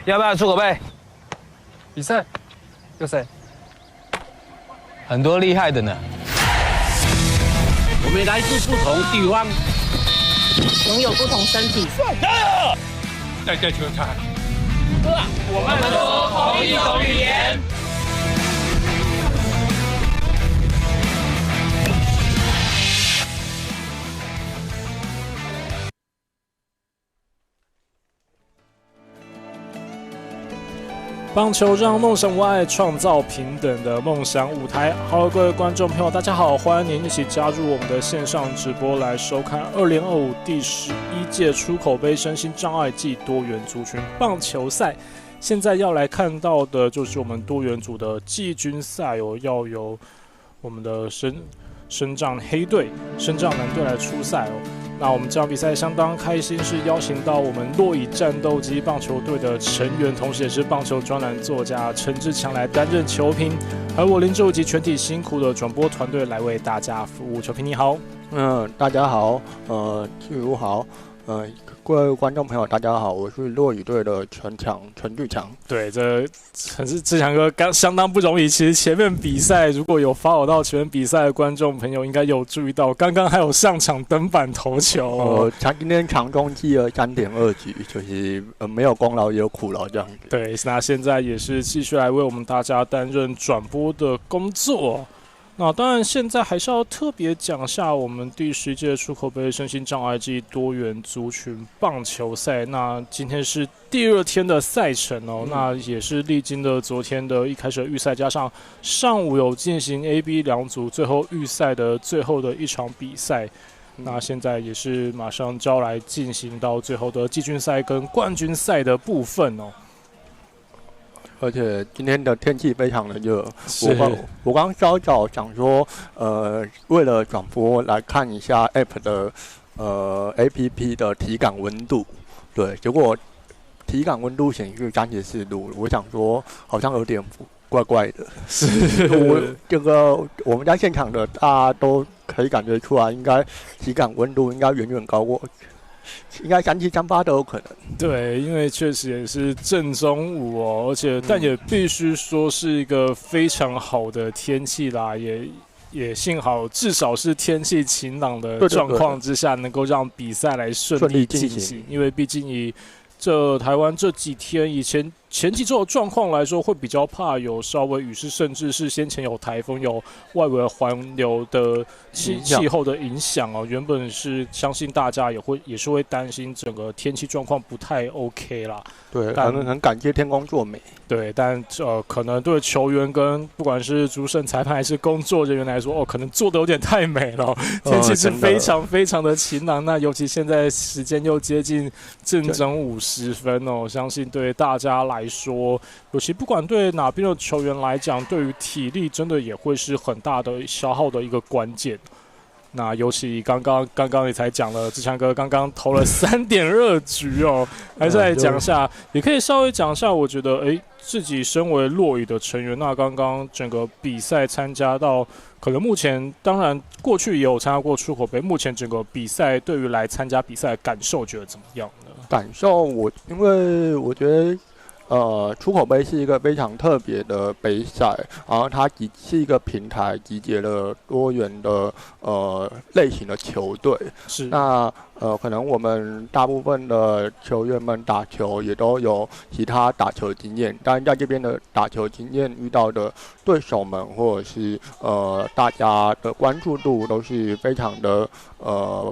要不要出口杯？比赛有谁？很多厉害的呢。我们来自不同地方，拥有不同身体。在地球上，我们说同一种语言。棒球让梦想无碍，创造平等的梦想舞台。Hello， 各位观众朋友，大家好，欢迎您一起加入我们的线上直播来收看2025第11届出口杯身心障碍暨多元族群棒球赛。现在要来看到的就是我们多元组的季军赛哦，要由我们的身障黑队、身障蓝队来出赛哦。那我们这场比赛相当开心，是邀请到我们洛乙战斗机棒球队的成员，同时也是棒球专栏作家陈志强来担任球评，还有我林志以及全体辛苦的转播团队来为大家服务。球评你好，大家好，季如好，各位观众朋友大家好，我是洛乙队的陈志强。对，这是志强哥相当不容易。其实前面比赛如果有 follow 到前面比赛的观众朋友，应该有注意到，刚刚还有上场登板投球。今天场中记了3.2局，就是没有功劳也有苦劳这样子。对，那现在也是继续来为我们大家担任转播的工作。那当然，现在还是要特别讲下我们第11届出口杯身心障碍暨多元族群棒球赛。那今天是第2天的赛程哦，那也是历经了昨天的一开始的预赛，加上上午有进行 A、B 两组最后预赛的最后的一场比赛。那现在也是马上就要来进行到最后的季军赛跟冠军赛的部分哦。而且今天的天气非常的热，我刚稍早想说，为了转播来看一下 App 的APP 的体感温度，对，结果体感温度显示34度，我想说好像有点怪怪的。我们在现场的大家都可以感觉出来，应该体感温度应该远远高过。应该37、38都有可能。对，因为确实也是正中午哦，而且但也必须说是一个非常好的天气啦，也幸好至少是天气晴朗的状况之下，能够让比赛来顺利进行。因为毕竟以台湾这几天以前几周的状况来说，会比较怕有稍微雨势，甚至是先前有台风、有外围环流的气候的影响哦。原本是相信大家也是会担心整个天气状况不太 OK 啦。对，很感谢天公作美。对，但可能对球员跟不管是主审、裁判还是工作人员来说，可能做的有点太美了。天气是非常非常的晴朗，那尤其现在时间又接近正中午时分哦，相信对大家来说，尤其不管对哪边的球员来讲，对于体力真的也会是很大的消耗的一个关键。那尤其刚刚也才讲了，志强哥刚刚投了3.2局哦，还是来讲一下，也可以稍微讲一下。我觉得，自己身为洛乙的成员，那刚刚整个比赛参加到，可能目前当然过去也有参加过出口杯，目前整个比赛对于来参加比赛的感受，觉得怎么样呢？感受因为我觉得。出口杯是一个非常特别的杯赛，然后它是一个平台，集结了多元的类型的球队。是。那可能我们大部分的球员们打球也都有其他打球经验，但在这边的打球经验遇到的对手们或者是大家的关注度都是非常的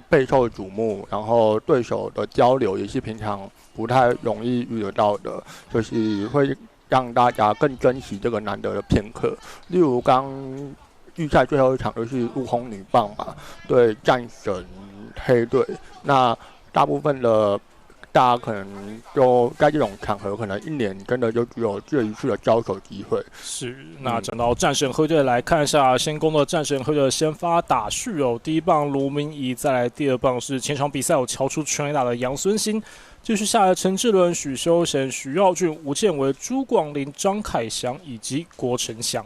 备受瞩目，然后对手的交流也是平常不太容易遇得到的，就是会让大家更珍惜这个难得的片刻。例如刚预赛最后一场就是陆空女棒嘛，对战神黑队，那大部分的大家可能就在这种场合，可能1年真的就只有这一次的交手机会。是，那讲到战神黑队来看一下，先攻的战神黑队的先发打序哦，第一棒卢明仪，再来第二棒是前场比赛有敲出全垒打的杨孙兴。继续下来，陈志伦、许修贤、许耀俊、吴建伟、朱广林、张凯翔以及郭成祥。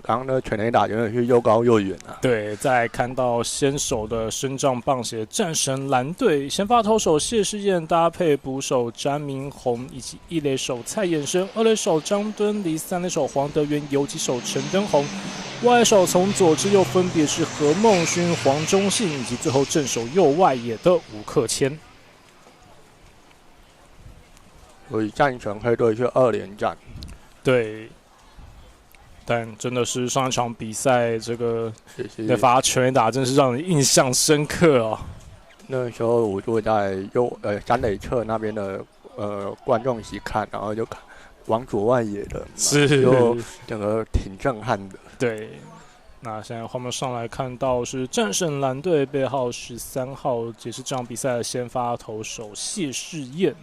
刚刚的全垒打真的是又高又远啊！对，再看到先手的身障棒鞋战神蓝队，先发投手谢世彦搭配捕手詹明宏以及一垒手蔡衍生，二垒手张敦礼，三垒手黄德元，游击手陈登宏，外手从左至右分别是何孟勋、黄忠信以及最后正手右外野的吴克谦。所以战神黑队是2连战。对。但真的是上一场比赛，这个那发全垒打真是让人印象深刻哦。那时候我就在三垒侧那边的观众席看，然后就看往左外野的，是就整个挺震撼的。对，那现在画面上来看到是战神蓝队背号13号，也是这场比赛的先发投手谢世彦。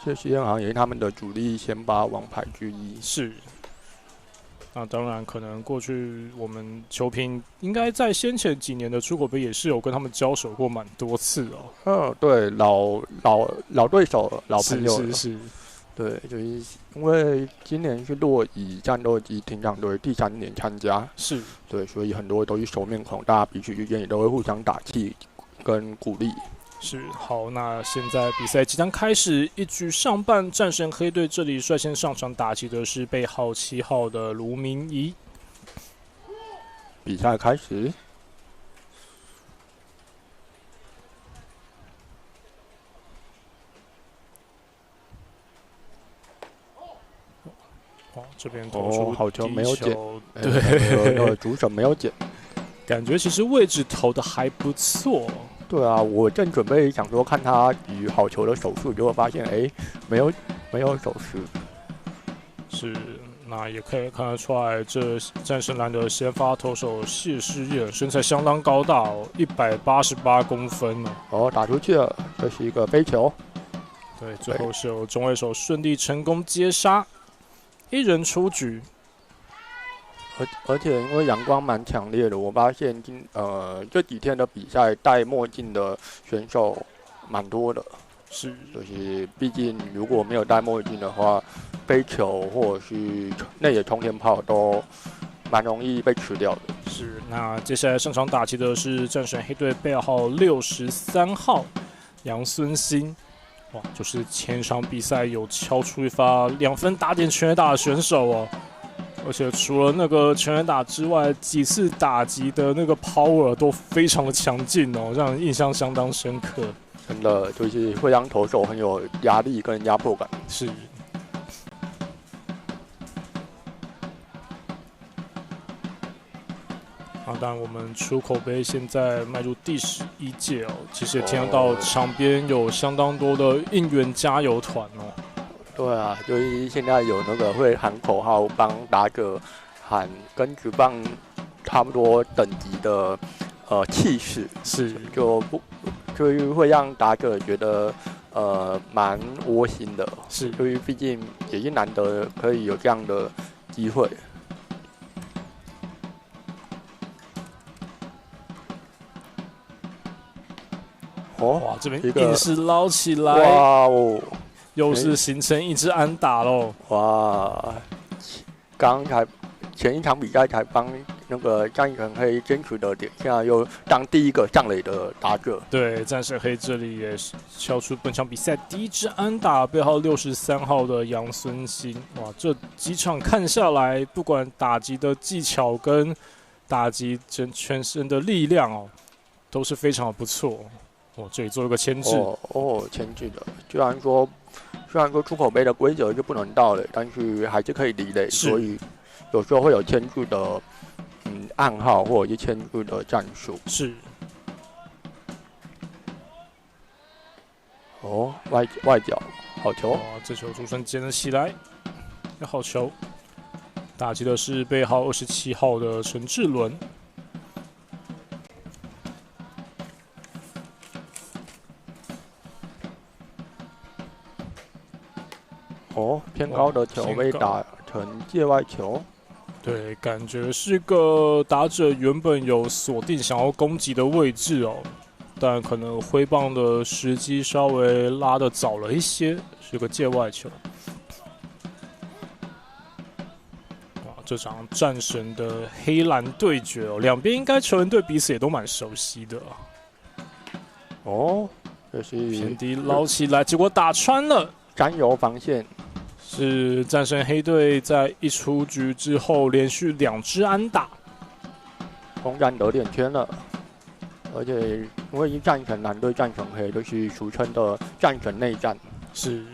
谢世彦好像也是他们的主力先发王牌之一。是。那当然，可能过去我们球评应该在先前几年的出口杯也是有跟他们交手过蛮多次哦。对，老对手、老朋友。是。对，就是因为今年是洛以战斗机艇长队第3年参加，是对，所以很多都是熟面孔，大家彼此之间也都会互相打气跟鼓励。是好，那现在比赛即将开始，一局上半，战神黑队这里率先上场打击的是背号7号的卢明仪。比赛开始，哇，这边投出好球没有捡，对，主手没有捡，感觉其实位置投的还不错。对啊，我正准备想说看他与好球的手势，结果发现没有手势。是，那也可以看得出来，这战神蓝的先发投手谢世彦身材相当高大哦，188公分哦。打出去了，这是一个飞球。对，最后是由中卫手顺利成功接杀，1人出局。而且因为阳光蛮强烈的，我发现这几天的比赛戴墨镜的选手蛮多的。是，就是毕竟如果没有戴墨镜的话，飞球或者是内野冲天炮都蛮容易被吃掉的。是，那接下来上场打击的是战神黑队背号63号杨孙兴。哇，就是前场比赛有敲出一发2分打点全垒打的选手哦。而且除了那个全垒打之外，几次打击的那个 power 都非常的强劲哦，让人印象相当深刻。真的就是会让投手很有压力跟压迫感。是。当然我们出口杯现在迈入第11届哦，其实也听得到场边有相当多的应援加油团哦。对啊，就是现在有那个会喊口号，帮打者喊跟职棒差不多等级的气势，是就是会让打者觉得蛮窝心的，是，因为毕竟也是难得可以有这样的机会。哇，这边硬是捞起来，哇哦！又是形成一支安打喽！哇，前一场比赛才帮那个战神黑争取的点，现在又当第一个上垒的打者。对，战神黑这里也是敲出本场比赛第1支安打，背号63号的杨孙兴。哇，这几场看下来，不管打击的技巧跟打击全身的力量哦，都是非常的不错。这里做了个牵制。牵制的。虽然说出口杯的规则就不能到垒，但是还是可以离垒，所以有时候会有牵制的暗号或者是牵制的战术。是。外角好球。哇，这球主审捡了起来，有好球。打击的是背号27号的陈志伦。偏高的球被打成界外球。对，感觉是个打者原本有锁定想要攻击的位置哦，但可能挥棒的时机稍微拉得早了一些，是个界外球。这场战神的黑蓝对决哦，两边应该球员对彼此也都蛮熟悉的。哦，这是偏低捞起来，结果打穿了，沾油防线。是战神黑队在一出局之后连续2支安打，攻占得点圈了。而且因为战神蓝对战神黑就是俗称的战神内战。是。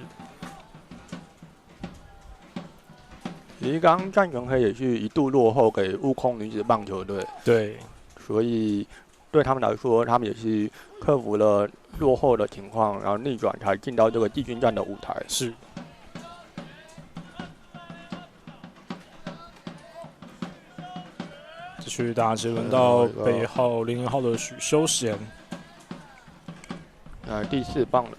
其实刚刚战神黑也是一度落后给悟空女子棒球队，对，所以对他们来说，他们也是克服了落后的情况，然后逆转才进到这个季军战的舞台。是。继续打击，轮到背号00号的许修贤，第4棒了。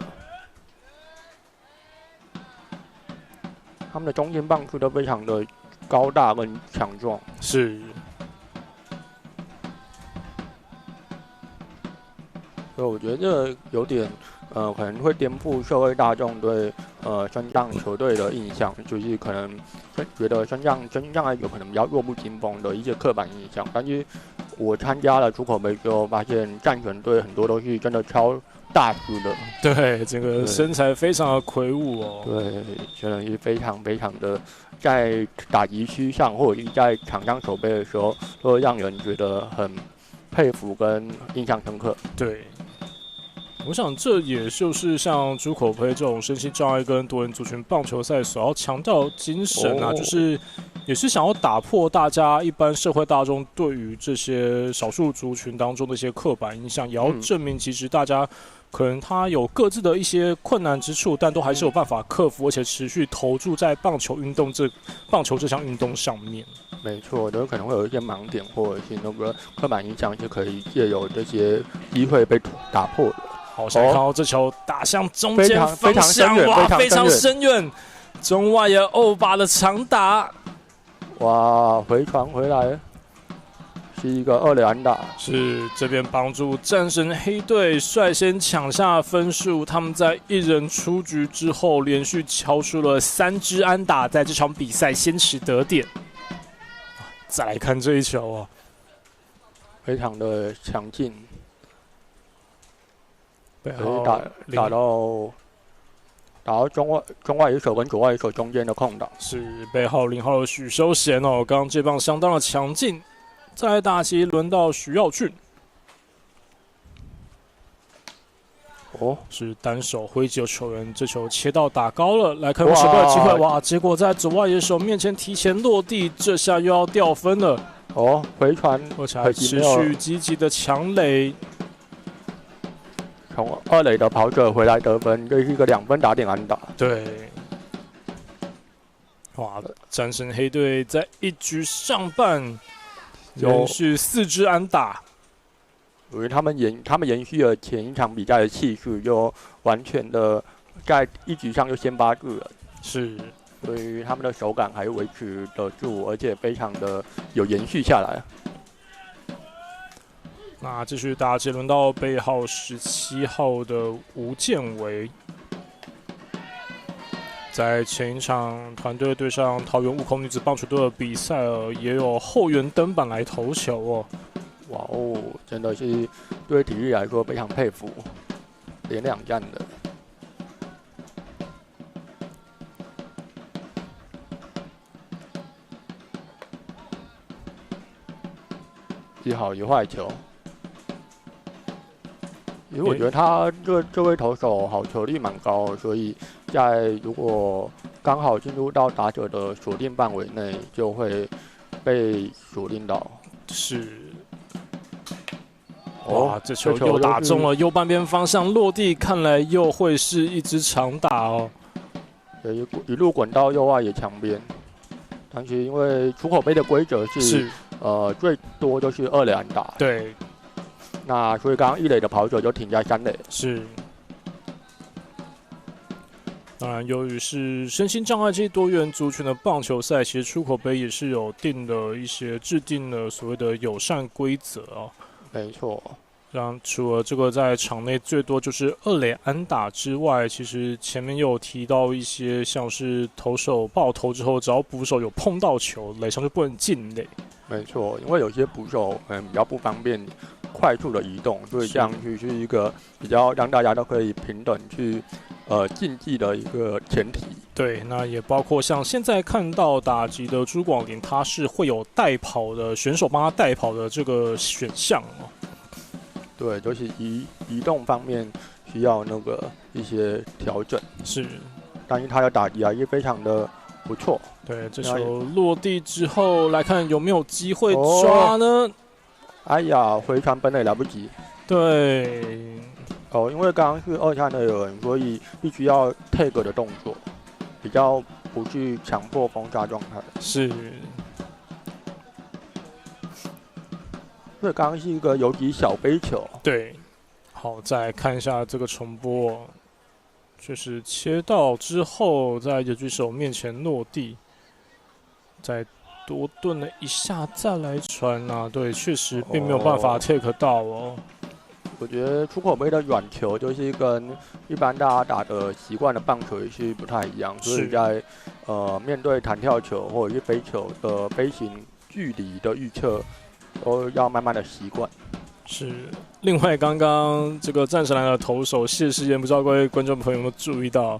他们的中间棒数都非常的高大跟强壮。是。所以我觉得这有点可能会颠覆社会大众对升降球队的印象，就是可能觉得升降来有可能比较弱不禁风的一些刻板印象。但是我参加了出口杯之后，发现战神队很多都是真的超大只的，对，这个身材非常的魁梧哦。对，真的是非常非常的，在打击区上或者是在场上守备的时候，都会让人觉得很佩服跟印象深刻。对。我想这也就是像朱口杯这种身心障碍跟多元族群棒球赛所要强调的精神啊，就是也是想要打破大家一般社会大众对于这些少数族群当中的一些刻板印象，也要证明其实大家可能他有各自的一些困难之处，但都还是有办法克服，而且持续投注在棒球这项运动上面。没错，有可能会有一些盲点或者是那个刻板印象，就可以借由这些机会被打破的。好，现在看到这球打向中间方向，哇，非常深远，中外野欧巴的长打，哇，回传回来，是一个2垒安打，是这边帮助战神黑队率先抢下分数。他们在一人出局之后，连续敲出了3支安打，在这场比赛先取得点。再来看这一球啊，非常的强劲。打到中外野手跟左外野手中间的空档，是背号0号的许修贤哦，刚刚这棒相当的强劲。再来打击，轮到许耀俊，是单手挥击的球员，这球切到打高了，来看有什么的机会，哇！结果在左外野手面前提前落地，这下又要掉分了。回传，而且还持续积极的抢垒。从2垒的跑者回来得分，这是一个2分打点安打。对，哇！战神黑队在一局上半连续4支安打，因为他们延续了前一场比赛的气势，就完全的在一局上就先发制人。是，所以他们的手感还维持得住，而且非常的有延续下来。那继续打击，轮到背号17号的吴建维，在前一场团队对上桃园悟空女子棒球队的比赛也有后援登板来投球哦。哇哦，真的是对体育来说非常佩服，连2战的。一好一坏球。因为我觉得他这位投手好球率蛮高，所以如果刚好进入到打者的锁定范围内，就会被锁定到。是。哇，这球又打中了右半边方向落地，看来又会是一支长打哦。一路滚到右外野墙边，但是因为出口杯的规则是最多就是2垒安打。对。那所以刚刚1垒的跑者就停在3垒。是。当然，由于是身心障碍这些多元族群的棒球赛，其实出口杯也是有制定了所谓的友善规则哦。没错。让除了这个在场内最多就是2垒安打之外，其实前面又有提到一些像是投手爆头之后，只要捕手有碰到球，垒上就不能进垒。没错，因为有些捕手比较不方便快速的移动，所以这样去是一个比较让大家都可以平等去竞技的一个前提。对，那也包括像现在看到打击的朱广林，他是会有代跑的选手帮他代跑的这个选项哦。对，就是移动方面需要那个一些调整。是，但是他的打击也非常的不错。对，这球落地之后来看有没有机会抓呢？哎呀，回传本垒来不及。对，因为刚刚是2垒的人，所以必须要 take 的动作，比较不去强迫封杀状态。是。所以刚刚是一个游击小飞球。对，好，再看一下这个重播，就是切到之后，在游击手面前落地，再多顿了一下再来传啊。对，确实并没有办法 take 到哦。我觉得出口杯的软球就是跟一般大家打的习惯的棒球也是不太一样，所以在面对弹跳球或者是飞球的飞行距离的预测。都要慢慢的习惯。是，另外刚刚这个战神篮的投手谢世彦，不知道各位观众朋友有没有注意到，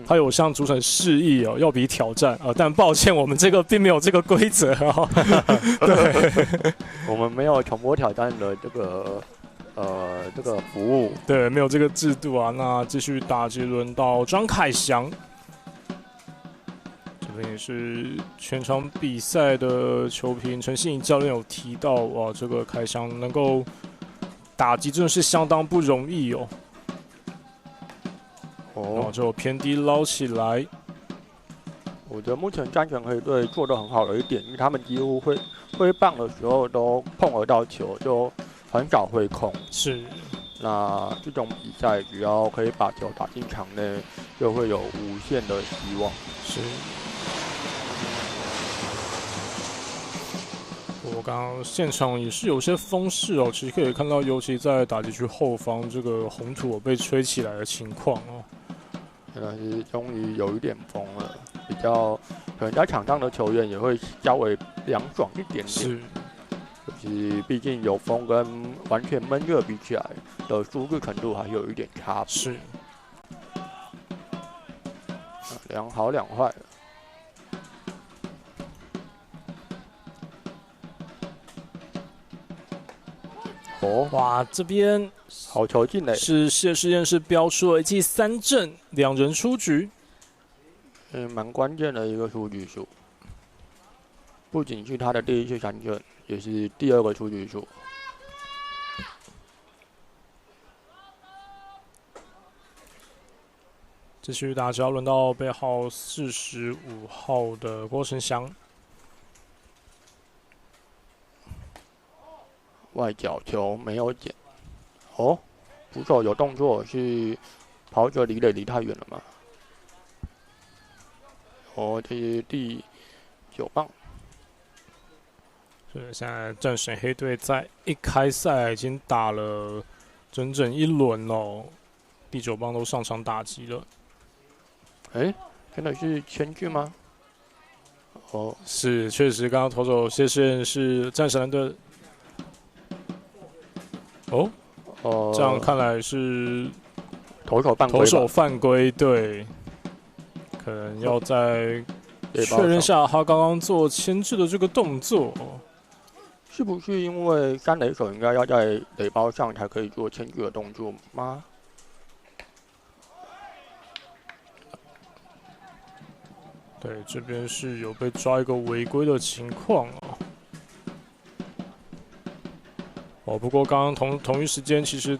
他有向主审示意哦，要比挑战但抱歉，我们这个并没有这个规则哦。对，我们没有重播挑战的这个服务，对，没有这个制度啊。那继续打击轮到张凯翔。也是全场比赛的球评陈信怡教练有提到，哇，这个凯翔能够打击真的是相当不容易哦。然后偏低捞起来。我觉得目前战神黑队做得很好的一点，因为他们几乎挥棒的时候都碰得到球，就很少挥空。是。那这种比赛只要可以把球打进场内，就会有无限的希望。是。我刚刚现场也是有些风势哦，其实可以看到，尤其在打击区后方这个红土被吹起来的情况哦。现在是终于有一点风了，比较可能在场上的球员也会稍微凉爽一点点。是，就是毕竟有风跟完全闷热比起来的舒适程度还是有一点差别。是，两好两坏了。哇，这边好球进垒，是谢世彦是标出了一记3振，2人出局，蛮关键的一个出局数，不仅是他的第1次3振，也是第2个出局数。继续打球，轮到背号45号的郭成祥。外角球没有捡，捕手有动作，是跑者离垒离太远了吗？这是第9棒。是现在战神黑队在一开赛已经打了整整1轮喽，第9棒都上场打击了。真的是签剧吗？是，确实，刚刚投手谢世彦是战神队。这样看来是投手犯规，对，可能要再确认下他刚刚做牵制的这个动作。是不是因为3垒手应该要在垒包上才可以做牵制的动作吗？对，这边是有被抓一个违规的情况不过刚刚同一时间，其实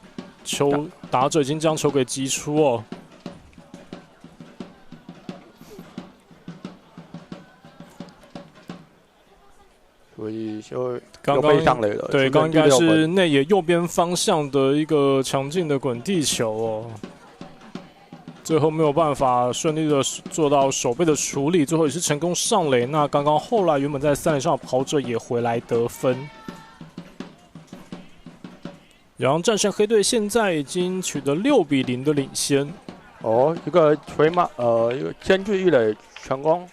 打者已经将球给击出哦。所以就刚被上垒了。对，刚应该是内野右边方向的一个强劲的滚地球哦。最后没有办法顺利的做到手背的处理，最后也是成功上垒。那刚刚后来原本在3垒上的跑者也回来得分。然后战胜黑队现在已经取得6-0的领先。哦，一个锤马，一个牵制一垒成功，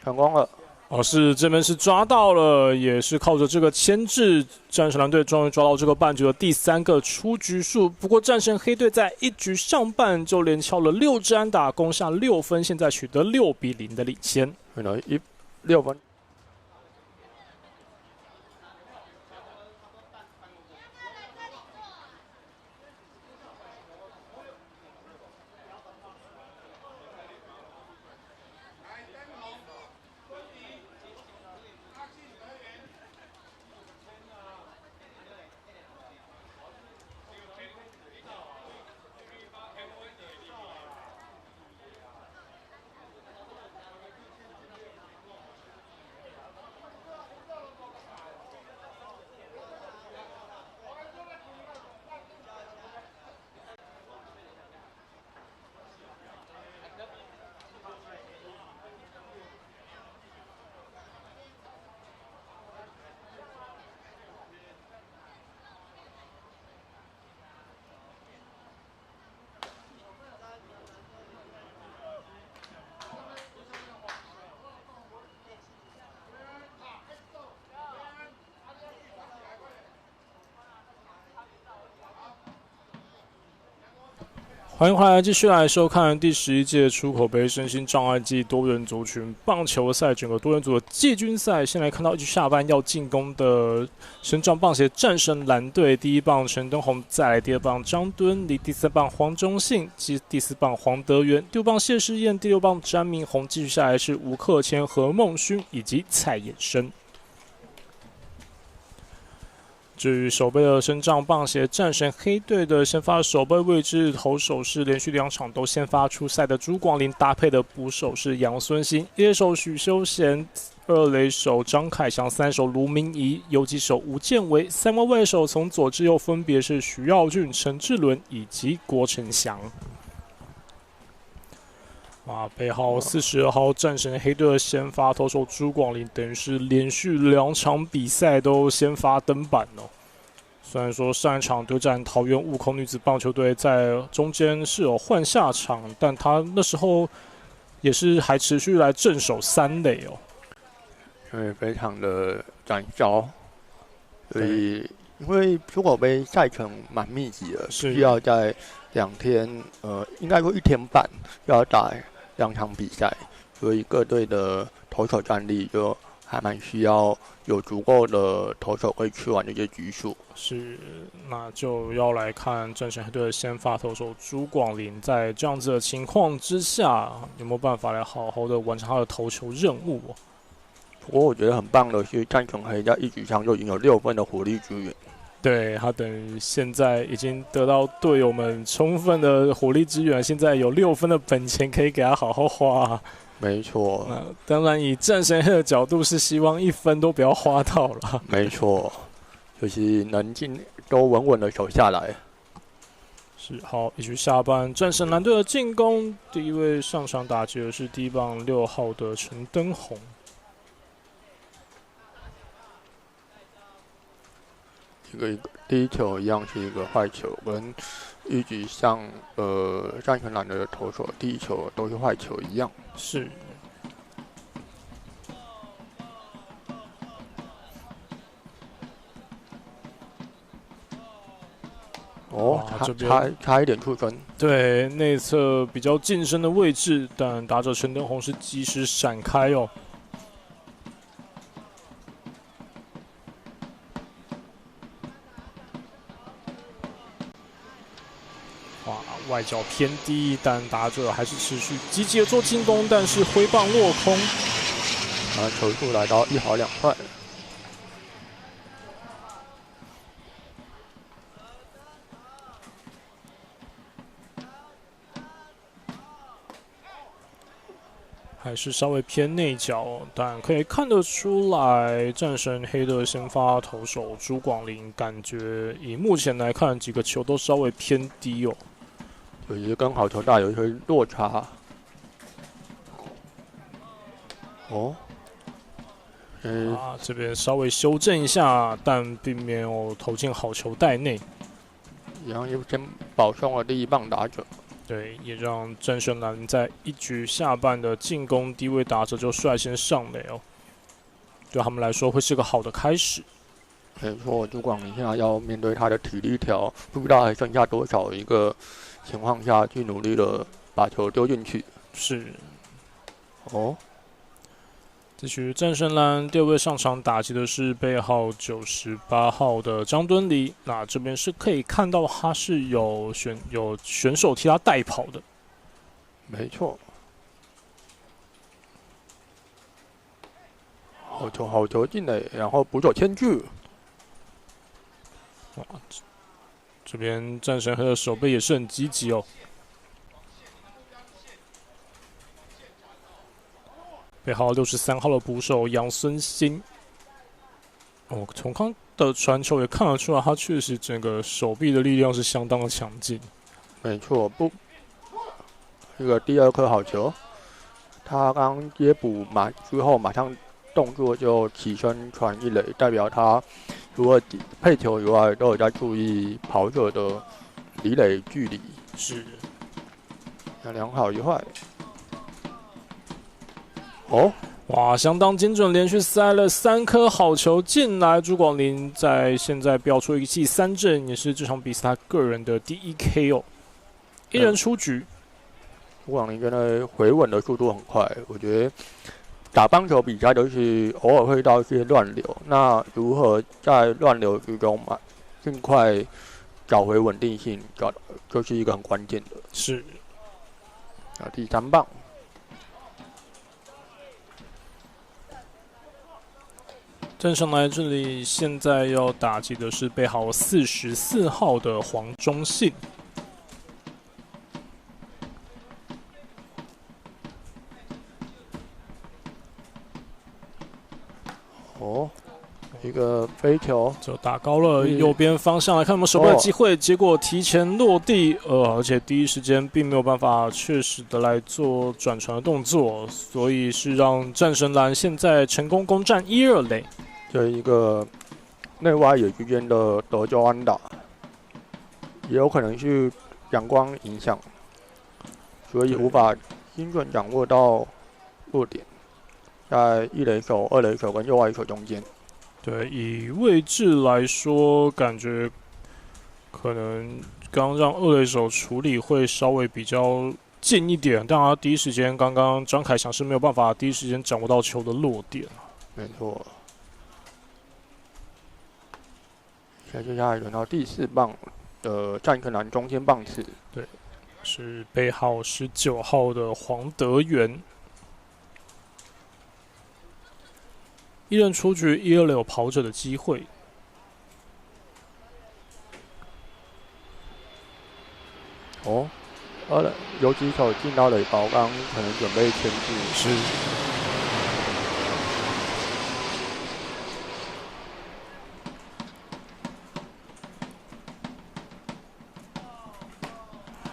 成功了。哦，是这边是抓到了，也是靠着这个牵制，战神蓝队终于抓到这个半局的第3个出局数。不过战神黑队在1局上半就连敲了6支安打，攻下6分，现在取得6-0的领先。6分。欢迎回来，继续来收看第11届出口杯身心障碍暨多元族群棒球赛整个多元组的季军赛。先来看到一局下半要进攻的身障棒协战神蓝队，第1棒陈登宏，再来第2棒张敦礼，第3棒黄忠信，第4棒黄德元，第5棒谢世燕，第6棒詹明宏。继续下来是吴克谦、何孟勋以及蔡衍生。至于守备的身障棒协战神黑队的先发守备位置，投手是连续2场都先发出赛的朱广林，搭配的捕手是杨孙兴，一垒手许修贤，二垒手张凯翔，三手卢明仪，游击手吴建维，三位外手从左至右分别是徐耀俊、陈志伦以及郭成祥。背号42号战神黑队的先发投手朱广林，等于是连续2场比赛都先发登板哦。虽然说上一场对战桃园悟空女子棒球队在中间是有换下场，但他那时候也是还持续来镇守3垒哦。对，非常的展昭，所以因为出口杯赛程蛮密集的，需要在2天，应该说1天半要打2场比赛，所以各队的投手战力就还蛮需要有足够的投手可以吃完这些局数。是，那就要来看战神黑队的先发投手朱广林，在这样子的情况之下，有没有办法来好好的完成他的投球任务哦？不过我觉得很棒的是，战神黑在1局上就已经有6分的火力支援。对，他等于现在已经得到队友们充分的火力支援，现在有6分的本钱可以给他好好花。没错。那当然，以战神黑的角度是希望1分都不要花到了。没错，就是能都稳稳的守下来。是，好，一局下半，战神蓝队的进攻，第一位上场打击的是第1棒6号的陈登宏。第一球一样是一个坏球，跟1局上战神蓝的投手第一球都是坏球一样。是。差一点触身。对，内侧比较近身的位置，但打者陈登宏是及时闪开哦。外角偏低，但打者还是持续积极的做进攻，但是挥棒落空。球速来到1好2坏。还是稍微偏内角，但可以看得出来，战神黑的先发投手朱广林，感觉以目前来看，几个球都稍微偏低哦。就是跟好球带有一些落差。这边稍微修正一下，但并没有投进好球袋内。然后又先保送了第一棒打者。对，也让战神蓝在一局下半的进攻低位打者就率先上垒哦，对他们来说会是个好的开始。没错，朱广林现在要面对他的体力条，不知道还剩下多少一个情况下去努力的把球丢进去。是。哦。这局战神蓝第二位上场打击的是背号98号的张敦礼，那这边是可以看到他是有选手替他代跑的。没错。好球进垒，然后捕手牵制。哇，这边战神黑的守备也是很积极哦。背号63号的捕手杨孙兴，从刚的传球也看得出来，他确实整个手臂的力量是相当的强劲。没错，这个第二颗好球，他刚接捕之后马上动作就起身传一垒，代表他除了配球以外，都有在注意跑者的离垒距离。是，两好一坏。哦，哇，相当精准，连续塞了3颗好球进来。朱广林在现在标出一记3振，也是这场比赛他个人的第1 KO， 一人出局。朱广林真的回稳的速度很快，我觉得打棒球比赛都是偶尔会到一些乱流，那如何在乱流之中尽快找回稳定性，就是一个很关键的。是。第3棒。站上来这里，现在要打击的是背号44号的黄忠信。哦，一个飞球就打高了右边方向来看有没有守备的机会，结果提前落地，而且第一时间并没有办法确实的来做转传的动作，所以是让战神蓝现在成功攻占1、2垒。这一个内外野之间的德州安打，也有可能是阳光影响，所以无法精准掌握到落点，在1垒手、2垒手跟右外手中间。对，以位置来说，感觉可能刚让2垒手处理会稍微比较近一点，但他第一时间刚刚张凯翔是没有办法第一时间掌握到球的落点。没错。接下来轮到第4棒的战神蓝中间棒次，对，是背号19号的黄德元。一人出局，1、2垒有跑者的机会。哦，2垒有几手进到垒包，刚可能准备牵制。是。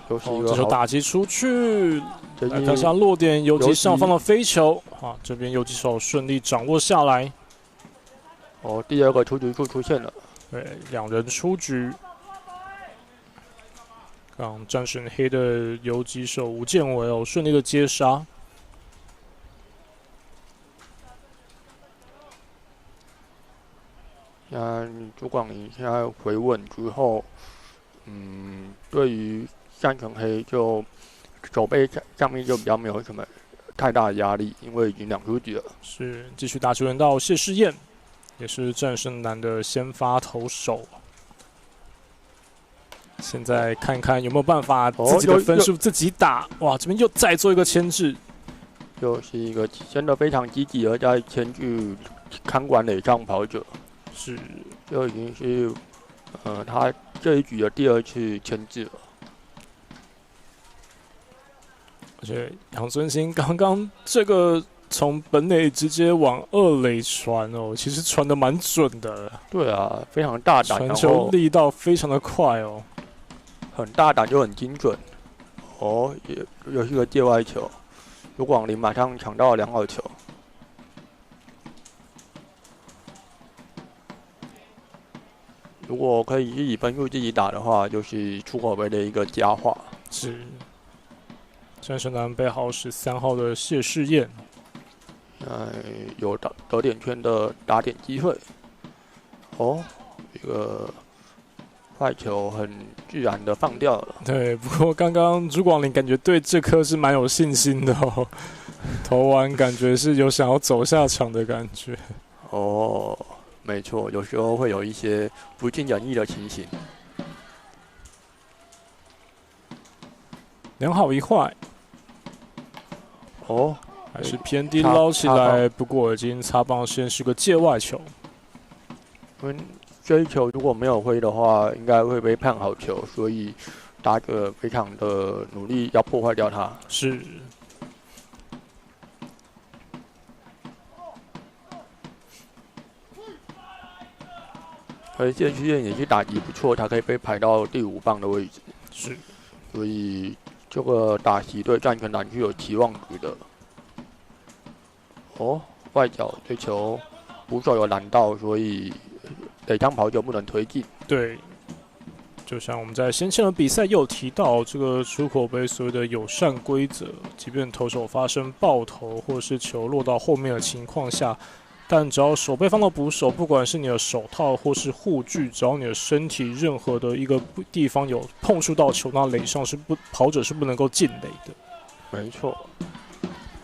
这球打击出去，来看下落点，游击上方的飞球，这边游击手顺利掌握下来。哦，第2个出局数出现了，对，2人出局。刚战神黑的游击手吴建伟顺利的接杀。朱广林现在回稳之后，对于战神黑就手背上面就比较没有什么太大的压力，因为已经2出局了。是，继续打球员到谢世彦，也是战神蓝的先发投手。现在看看有没有办法自己的分数自己打。哇，这边又再做一个牵制，又是一个真的非常积极的在牵制看管垒上跑者。是，就已经是他这一局的第2次牵制了。而且杨孙兴刚刚这个从本垒直接往2垒传其实传得蛮准的。对啊，非常大胆，传球力道非常的快很大胆就很精准。又是个界外球，朱广林马上抢到了2好球。如果可以自己分数自己打的话，就是出口杯的一个佳话。是。战胜南北号13号的谢世彦，有得点圈的打点机会。哦，这个坏球很自然的放掉了。对，不过刚刚朱广林感觉对这颗是蛮有信心的哦，投完感觉是有想要走下场的感觉。哦，没错，有时候会有一些不尽人意的情形。2好1坏。哦，还是偏低捞起来，不过已经擦棒线，是个界外球。这一球如果没有挥的话，应该会被判好球，所以打者非常的努力要破坏掉它。是。而谢世彦也是打击不错，他可以被排到第5棒的位置。是。所以这个打击对战权篮是有期望值的。哦，外角这球捕手有拦到，所以垒枪跑球不能推进。对，就像我们在先前的比赛又提到，这个出口杯所谓的友善规则，即便投手发生爆头或是球落到后面的情况下，但只要手背方的捕手，不管是你的手套或是护具，只要你的身体任何的一个地方有碰触到球，那垒上是跑者是不能够进垒的。没错。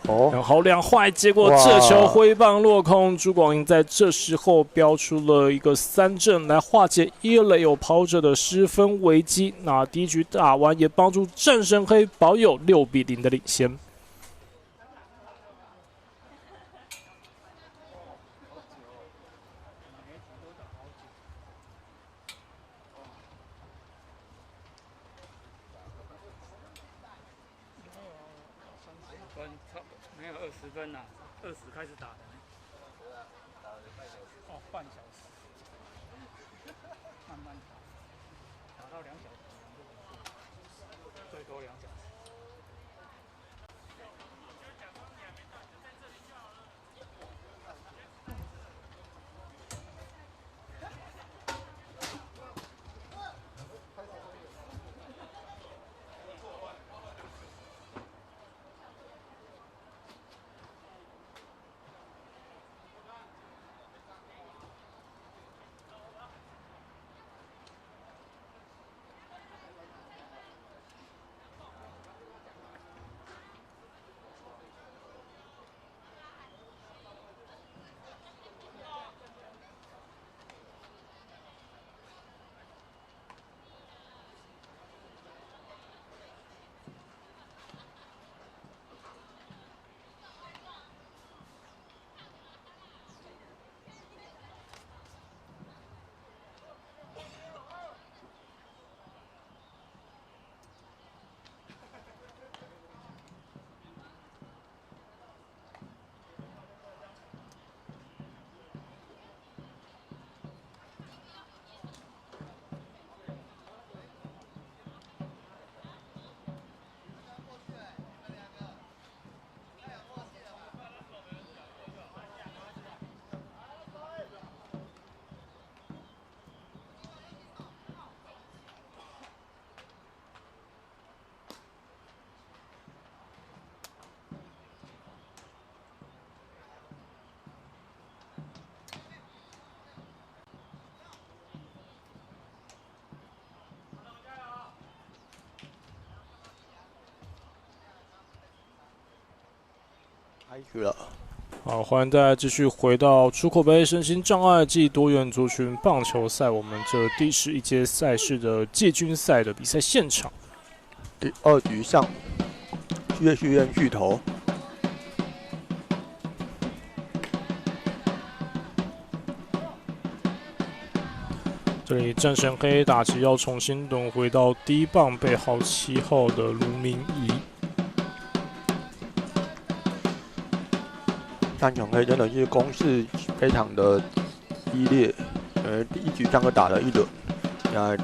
哦，然后2坏，结果这球挥棒落空。朱广英在这时候标出了一个3振来化解一垒有跑者的失分危机。那第一局打完也帮助战神黑保有6-0的领先。没有20分呐，20开始打的。哦，半小时，慢慢打，打到2小时，最多2小时。开始了。好，欢迎大家继续回到出口杯身心障碍暨多元族群棒球赛，我们这第11届赛事的季军赛的比赛现场。第2局上，谢世彦续投。这里战神黑打击要重新轮回到第1棒背号7号的卢明仪。战神黑真的是攻势非常的激烈，第1局上就打了1轮，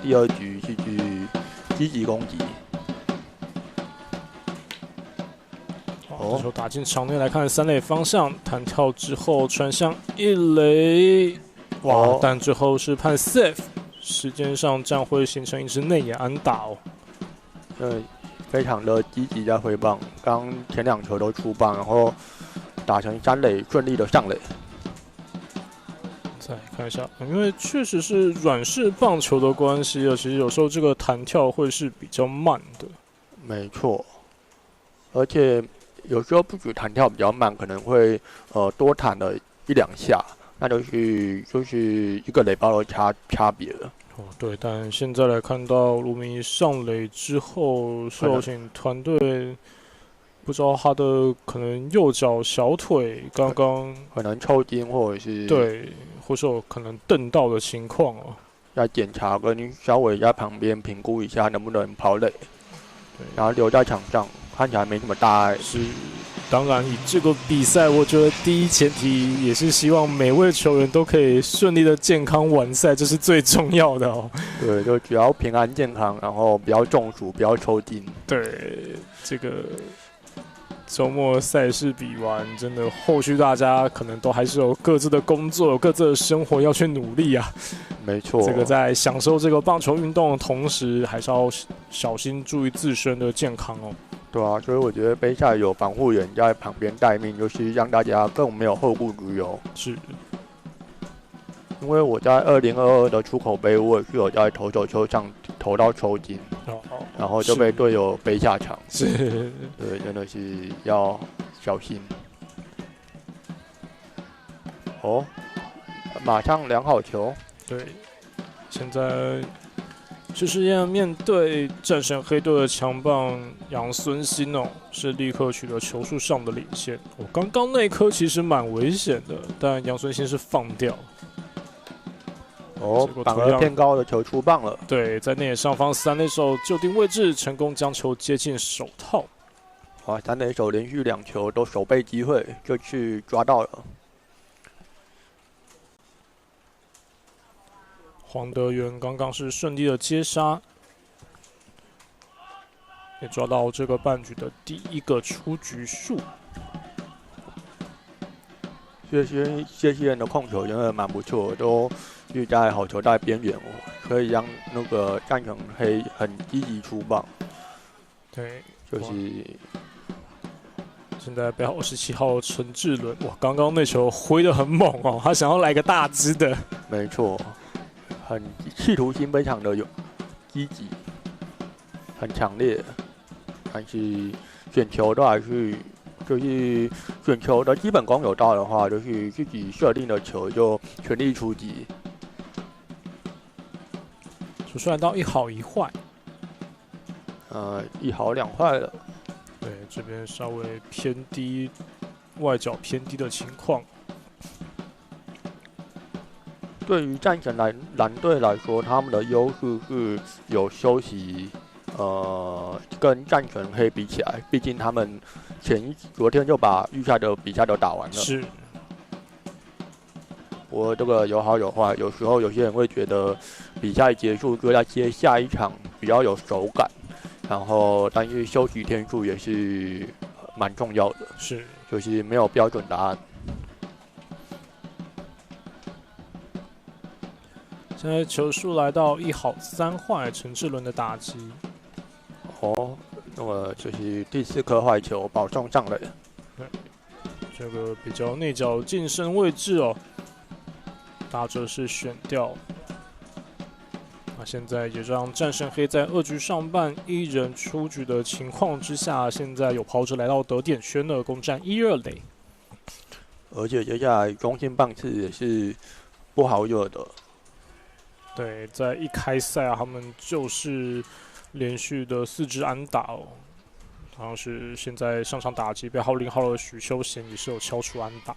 第2局是去积极攻击。这球打进场内来看3垒方向，弹跳之后传向1垒，哇！但最后是判 safe，时间上这样会形成一支内野安打哦。非常的积极在挥棒，刚前2球都出棒，然后打成3垒，顺利的上垒。再看一下，因为确实是软式棒球的关系啊，其实有时候这个弹跳会是比较慢的。没错，而且有时候不止弹跳比较慢，可能会多弹了1-2下，那就是一个垒包的差别了。哦，对，但现在来看到卢明上垒之后，是有请团队，不知道他的可能右脚小腿刚刚可能抽筋或者是对，或是有可能蹬到的情况哦。要检查，跟稍微在旁边评估一下能不能跑垒，然后留在场上，看起来没什么大碍。是，当然以这个比赛，我觉得第一前提也是希望每位球员都可以顺利的健康完赛，这是最重要的哦。对，就只要平安健康，然后不要中暑，不要抽筋。对，这个周末赛事比完，真的后续大家可能都还是有各自的工作、有各自的生活要去努力啊。没错，这个在享受这个棒球运动的同时，还是要小心注意自身的健康哦。对啊，所以我觉得杯赛有防护员在旁边待命，就是让大家更没有后顾之忧。是，因为我在2022的出口杯，我也是有在投手丘上投到抽筋，然后就被队友背下场。是，对，真的是要小心。哦，马上量好球。对，现在就是要面对战神黑队的强棒杨孙兴哦，是立刻取得球数上的领先。刚刚那一颗其实蛮危险的，但杨孙兴是放掉。哦，反而偏高的球出棒了。对，在内野上方3垒手就定位置，成功将球接进手套。哇，3垒手连续2球都守备机会，就去抓到了。黄德元刚刚是顺利的接杀，也抓到这个半局的第1个出局数。谢人的控球真的蛮不错，都是在好球带边缘哦，可以让那个战神黑很积极出棒。对，就是现在背号27号陈志伦，哇，刚刚那球挥得很猛哦，他想要来个大支的。没错，很企图心非常的有积极，很强烈，但是选球都还是。就是选球的基本功有到的话，就是自己设定的球就全力出击。数出来到1好1坏，1好2坏了。对，这边稍微偏低，外角偏低的情况。对于战神蓝队来说，他们的优势是有休息。跟战神黑比起来，毕竟他们昨天就把预赛的比赛都打完了。是。不过这个有好有坏，有时候有些人会觉得比赛结束就要接下一场比较有手感，然后但是休息天数也是蛮重要的。是。就是没有标准答案。现在球数来到1好3坏，陈志伦的打击。哦，那么就是第4颗坏球保送上垒。这个比较内角近身位置哦，打者是选掉。那现在也让战神黑在2局上半1人出局的情况之下，现在有跑者来到得点圈了，攻占1、2垒。而且接下来中心棒次也是不好惹的。对，在一开赛啊，他们就是连续的4支安打哦，好像是现在上场打击背号0号的许修贤也是有敲出安打。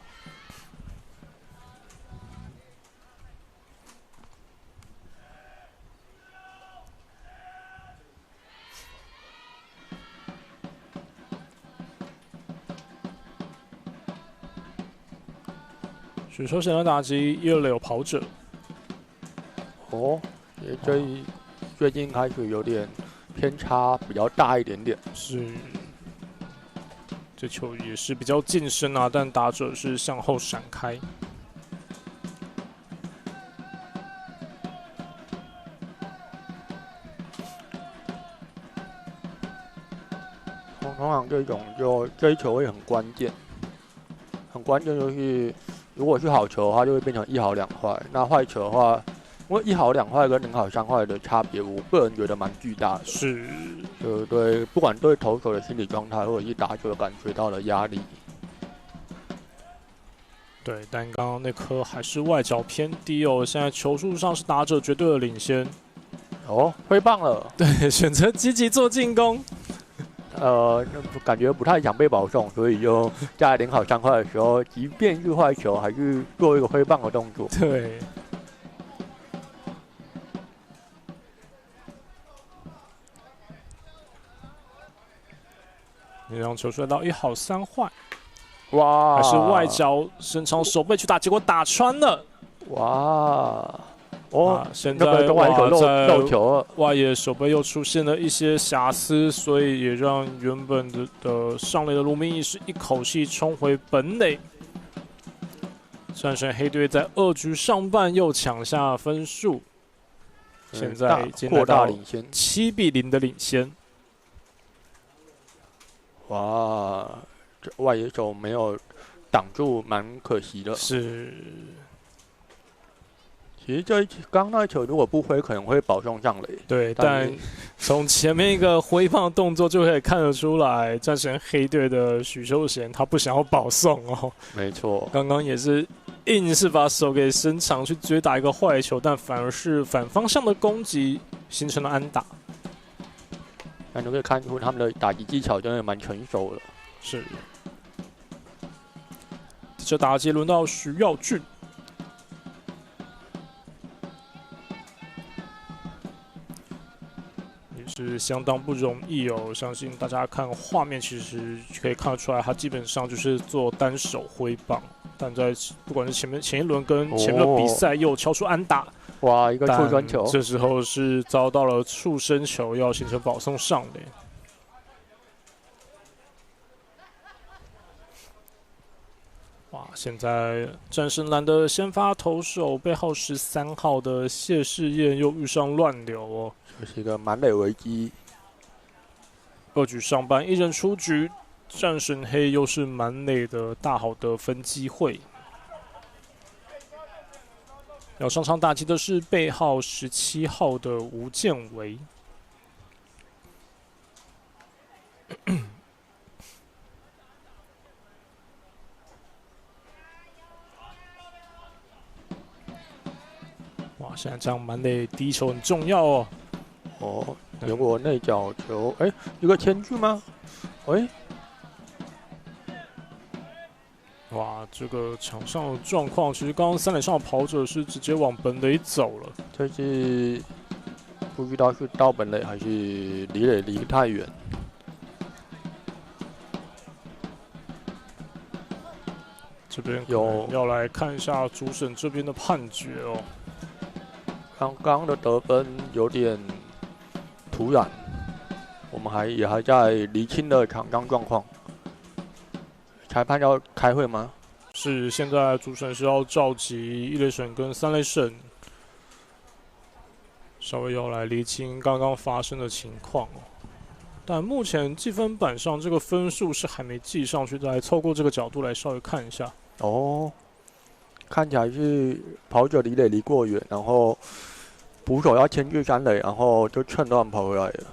许修贤的打击1、2垒有跑者。哦，也最近开始有点偏差比较大一点点。是，这球也是比较近身啊，但打者是向后闪开。通常这种就追求会很关键，很关键就是如果是好球的话，就会变成1好2坏。那坏球的话，因为1好2坏跟0好3坏的差别，我个人觉得蛮巨大的。是，对，不管对投手的心理状态，或者是打球感觉到的压力。对，但刚刚那颗还是外角偏低哦。现在球数上是打者绝对的领先。哦，挥棒了。对，选择积极做进攻。感觉不太想被保送，所以就在0好3坏的时候，即便是坏球，还是做一个挥棒的动作。对。你让球出来到1好3坏。哇！还是外角伸长手背去打，结果打穿了。哇！哦，现在那个外手漏球了，外野手背又出现了一些瑕疵，所以也让原本的上垒的卢明义是一口气冲回本垒。战神黑队在2局上半又抢下分数，现在已经来到7比0的领先。哇！这外野手没有挡住，蛮可惜的。是。其实刚那球如果不挥，可能会保送上垒。对，但从前面一个挥棒的动作就可以看得出来，战神黑队的许秀贤他不想要保送哦。没错，刚刚也是硬是把手给伸长去追打一个坏球，但反而是反方向的攻击形成了安打。那你可以看出他们的打击技巧真的蛮成熟的。是。这打击轮到徐耀俊。是相当不容易哦，相信大家看画面其实可以看得出来，他基本上就是做单手挥棒，但在不管是前一轮跟前面的比赛又敲出安打，哇，一个触身球，这时候是遭到了触身球，要形成保送上垒。哇！现在战神蓝的先发投手背号13号的谢世彦又遇上乱流哦。这是一个满垒危机。2局上半1人出局，战神黑又是满垒的大好得分机会。要上场打击的是背号17号的吴建维。哇！现在这样满垒第一球很重要哦。哦，结果内角球，哎，一个牵制吗？哎，哇，这个场上的状况，其实刚刚3垒上的跑者是直接往本垒走了。这是不知道是到本垒还是离垒离太远。这边有要来看一下主审这边的判决哦。刚刚的得分有点突然，我们也还在厘清的场上状况。裁判要开会吗？是，现在主审是要召集1垒审跟3垒审，稍微要来厘清刚刚发生的情况哦。但目前计分板上这个分数是还没记上去，来透过这个角度来稍微看一下。哦，看起来是跑者离垒离过远，然后捕手要牵制3垒，然后就趁乱跑回来了。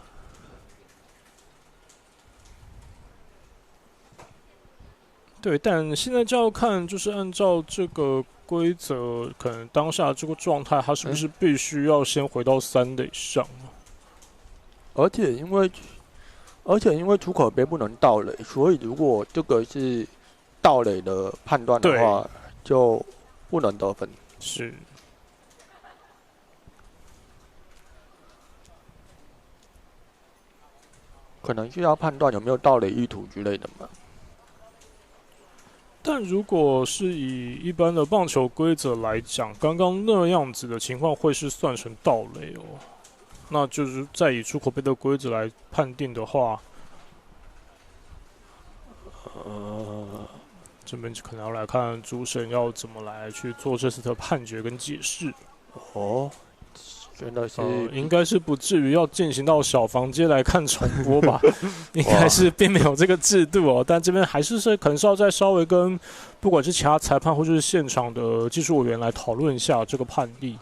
对，但现在就要看，就是按照这个规则，可能当下这个状态，他是不是必须要先回到3垒上？而且因为出口杯不能盗垒，所以如果这个是盗垒的判断的话，就不能得分。是。可能是要判断有没有盗垒意图之类的嘛。但如果是以一般的棒球规则来讲，刚刚那样子的情况会是算成盗垒哦。那就是再以出口杯的规则来判定的话，这边可能要来看主审要怎么来去做这次的判决跟解释。哦，真的是、应该是不至于要进行到小房间来看重播吧？应该是并没有这个制度哦。但这边还是可能是要再稍微跟不管是其他裁判或者是现场的技术委员来讨论一下这个判例。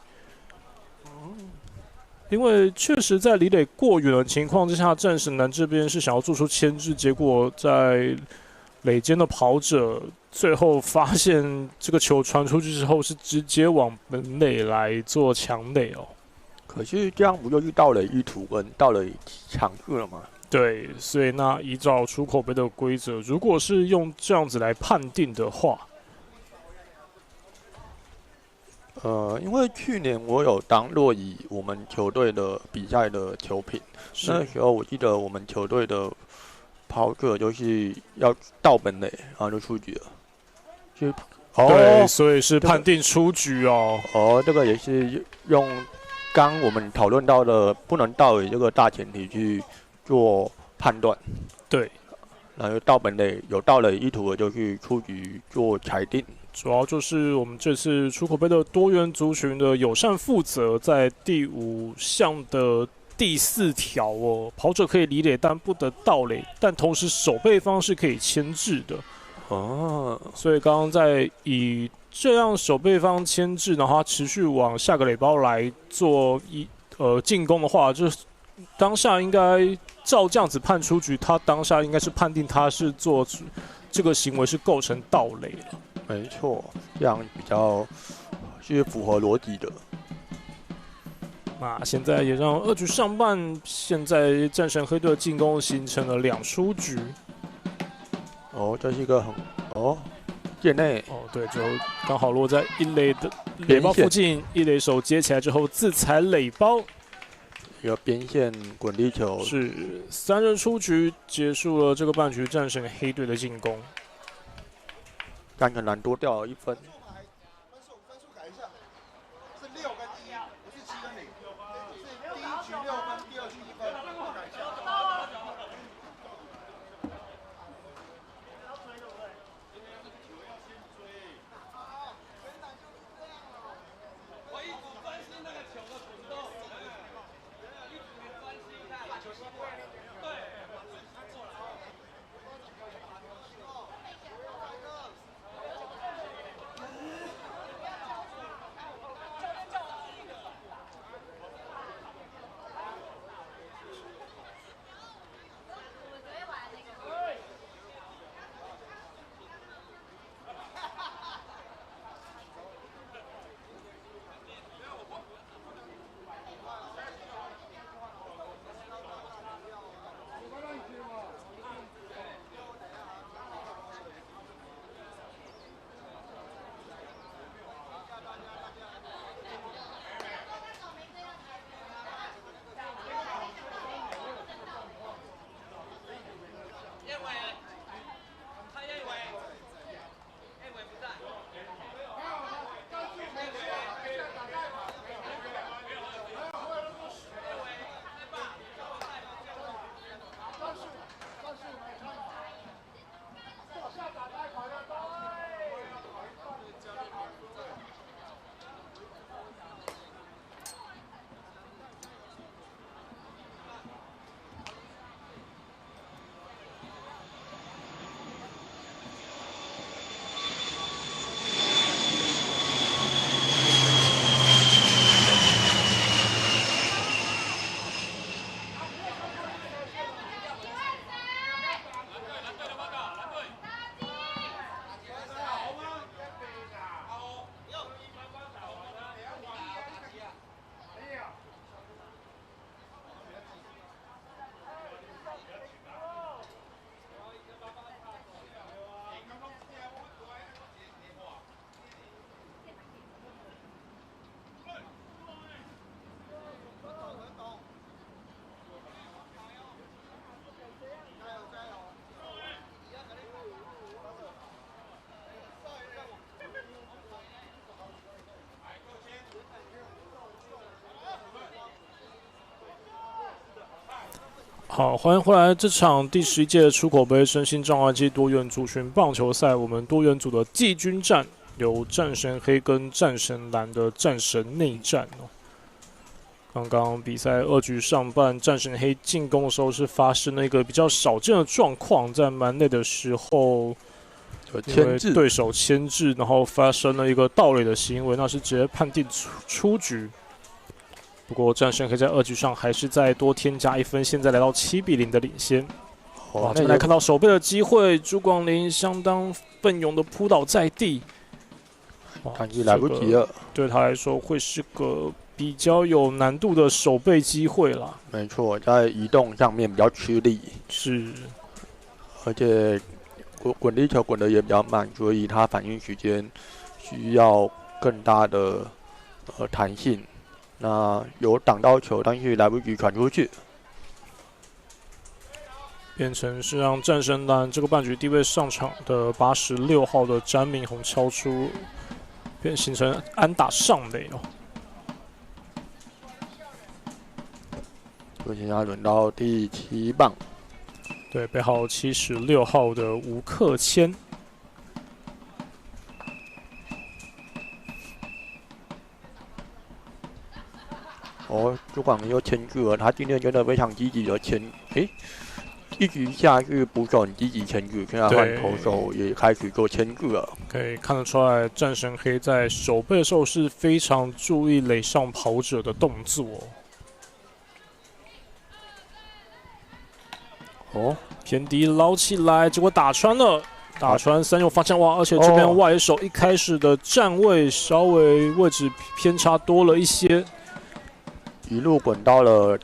因为确实在李磊过远的情况之下，战神男这边是想要做出牵制，结果在垒间的跑者最后发现这个球传出去之后，是直接往本垒来做强垒哦。可是这样不就是盗垒意图跟盗垒强制了吗？对，所以那依照出口杯的规则，如果是用这样子来判定的话，因为去年我有当洛乙我们球队的比赛的球评，那时候我记得我们球队的跑者就是要到本垒，然后就出局了。对，所以是判定出局哦。这个也是用刚我们讨论到的不能盗垒这个大前提去做判断。对，然后到本垒有盗垒意图的就去出局做裁定。主要就是我们这次出口杯的多元族群的友善负责，在第5项的第4条哦，跑者可以离垒，但不得盗垒，但同时守备方是可以牵制的。所以刚刚在以这样守备方牵制，然后他持续往下个垒包来做进攻的话，就当下应该照这样子判出局，他当下应该是判定他是做这个行为是构成盗垒了。没错，这样比较是符合逻辑的。那现在也让2局上半，现在战神黑队的进攻形成了2出局。这是一个很界内对，就刚好落在一垒的垒包附近，一垒手接起来之后自踩垒包，一个边线滚地球，是3人出局，结束了这个半局，战神黑队的进攻。战神蓝多掉了1分。分数改一下，是6跟1，不是7跟0，是第1局6分，第2局1分，改一下。好，欢迎回来！这场第11届出口杯身心障碍暨多元族群棒球赛，我们多元组的季军战由战神黑跟战神蓝的战神内战哦。刚刚比赛2局上半，战神黑进攻的时候是发生了一个比较少见的状况，在蛮累的时候，因为对手牵制，然后发生了一个盗垒的行为，那是直接判定出局。不过战神黑在2局上还是再多添加1分，现在来到7比0的领先。哇，这边来看到守备的机会，朱广林相当奋勇的扑倒在地，感觉来不及了。对他来说会是个比较有难度的守备机会啦。没错，在移动上面比较吃力，是，而且滚地球滚得也比较慢，所以它反应时间需要更大的弹性。那有挡到球，但是来不及传出去，变成是让战神蓝这个半局低位上场的86号的詹明宏敲出，变形成安打上垒哦。现在轮到第7棒，对，背号76号的吴克谦。朱广林又牵制了，他今天真的非常积极的牵，一局下是捕手很积极牵制，现在换投手也开始做牵制了。可以看得出来，战神黑在守备的时候是非常注意垒上跑者的动作。偏低捞起来，结果打穿了，打穿3右方向哇！而且这边外野手一开始的站位稍微位置偏差多了一些。一路滚到了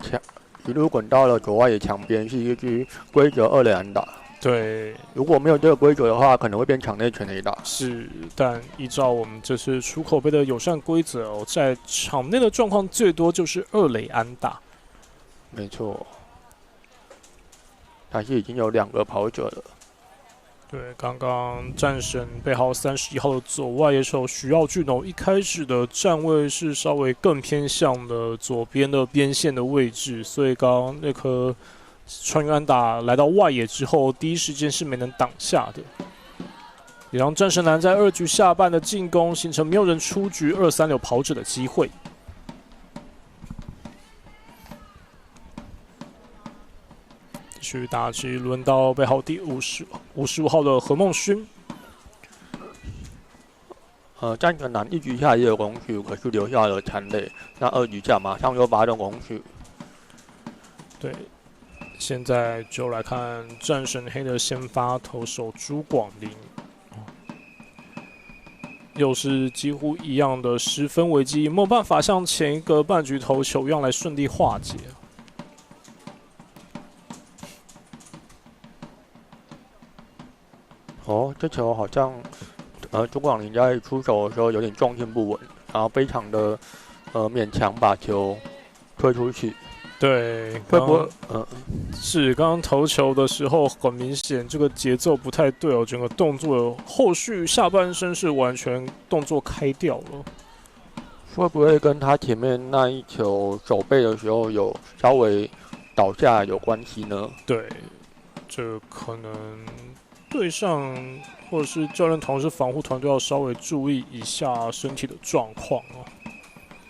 左外野墙边，是一支规则2垒安打。对，如果没有这个规则的话，可能会变场内全垒打。是，但依照我们这次出口杯的友善规则在场内的状况最多就是2垒安打。没错，但是已经有2个跑者了。对，刚刚战神背号31号的左外野手徐耀俊一开始的站位是稍微更偏向的左边的边线的位置，所以刚刚那颗穿越安打来到外野之后，第一时间是没能挡下的，也让战神蓝在2局下半的进攻形成没有人出局2、3垒跑者的机会。继续打击，轮到背号第55号的何梦勋。战神蓝1局下也有攻势，可是留下了残垒。那2局下马上又发动攻势。对，现在就来看战神黑的先发投手朱广林，又是几乎一样的10分危机，没有办法像前一个半局投球一样来顺利化解。这球好像，朱广林在出手的时候有点重心不稳，然后非常的勉强把球推出去。对，会不会是刚刚投球的时候很明显这个节奏不太对哦，整个动作后续下半身是完全动作开掉了。会不会跟他前面那一球守备的时候有稍微倒下有关系呢？对，这可能队上或者是教练团是防护团队要稍微注意一下身体的状况哦。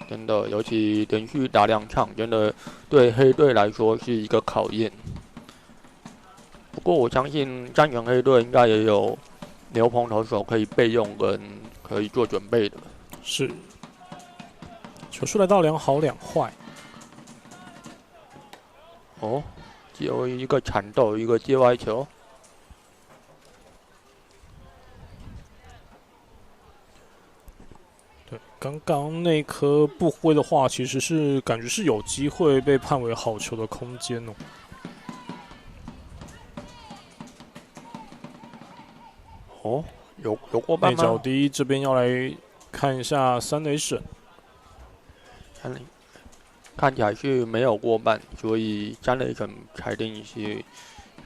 真的，尤其连续打2场，真的对黑队来说是一个考验。不过我相信战神黑队应该也有牛棚投手可以备用跟可以做准备的。是，球数来到2好2坏。就一个缠斗，一个界外球。对，刚刚那颗不挥的话，其实是感觉是有机会被判为好球的空间有过半吗？内角低这边要来看一下3垒审。看起来是没有过半，所以3垒审裁定是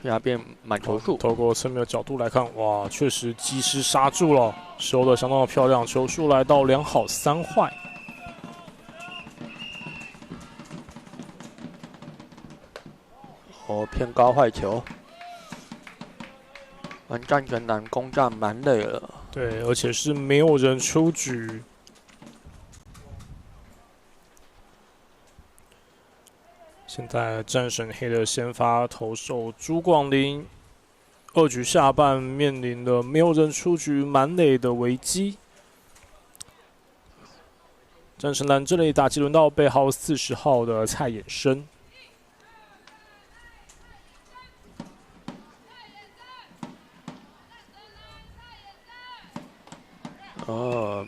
现在变满球数。透过侧面的角度来看，哇，确实及时刹住了，收的相当的漂亮。球数来到2好3坏。偏高坏球。战神蓝攻占蛮累了。对，而且是没有人出局。现在战神黑的先发投手朱广林，2局下半面临了没有人出局满垒的危机。战神蓝这里打击轮到背号40号的蔡衍生。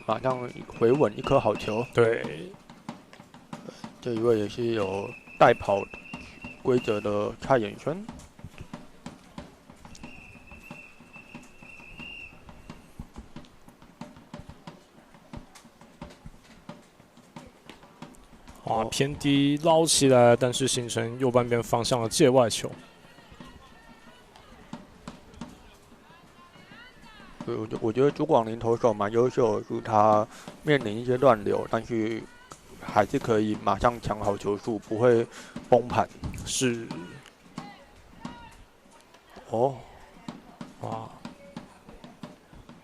马上回稳一颗好球。对，这一位也是有带跑规则的蔡衍生。哇，偏低捞起来，但是形成右半边方向的界外球。我觉得朱广林投手蛮优秀的，就是他面临一些乱流，但是还是可以马上抢好球数，不会崩盘。是。哦，哇，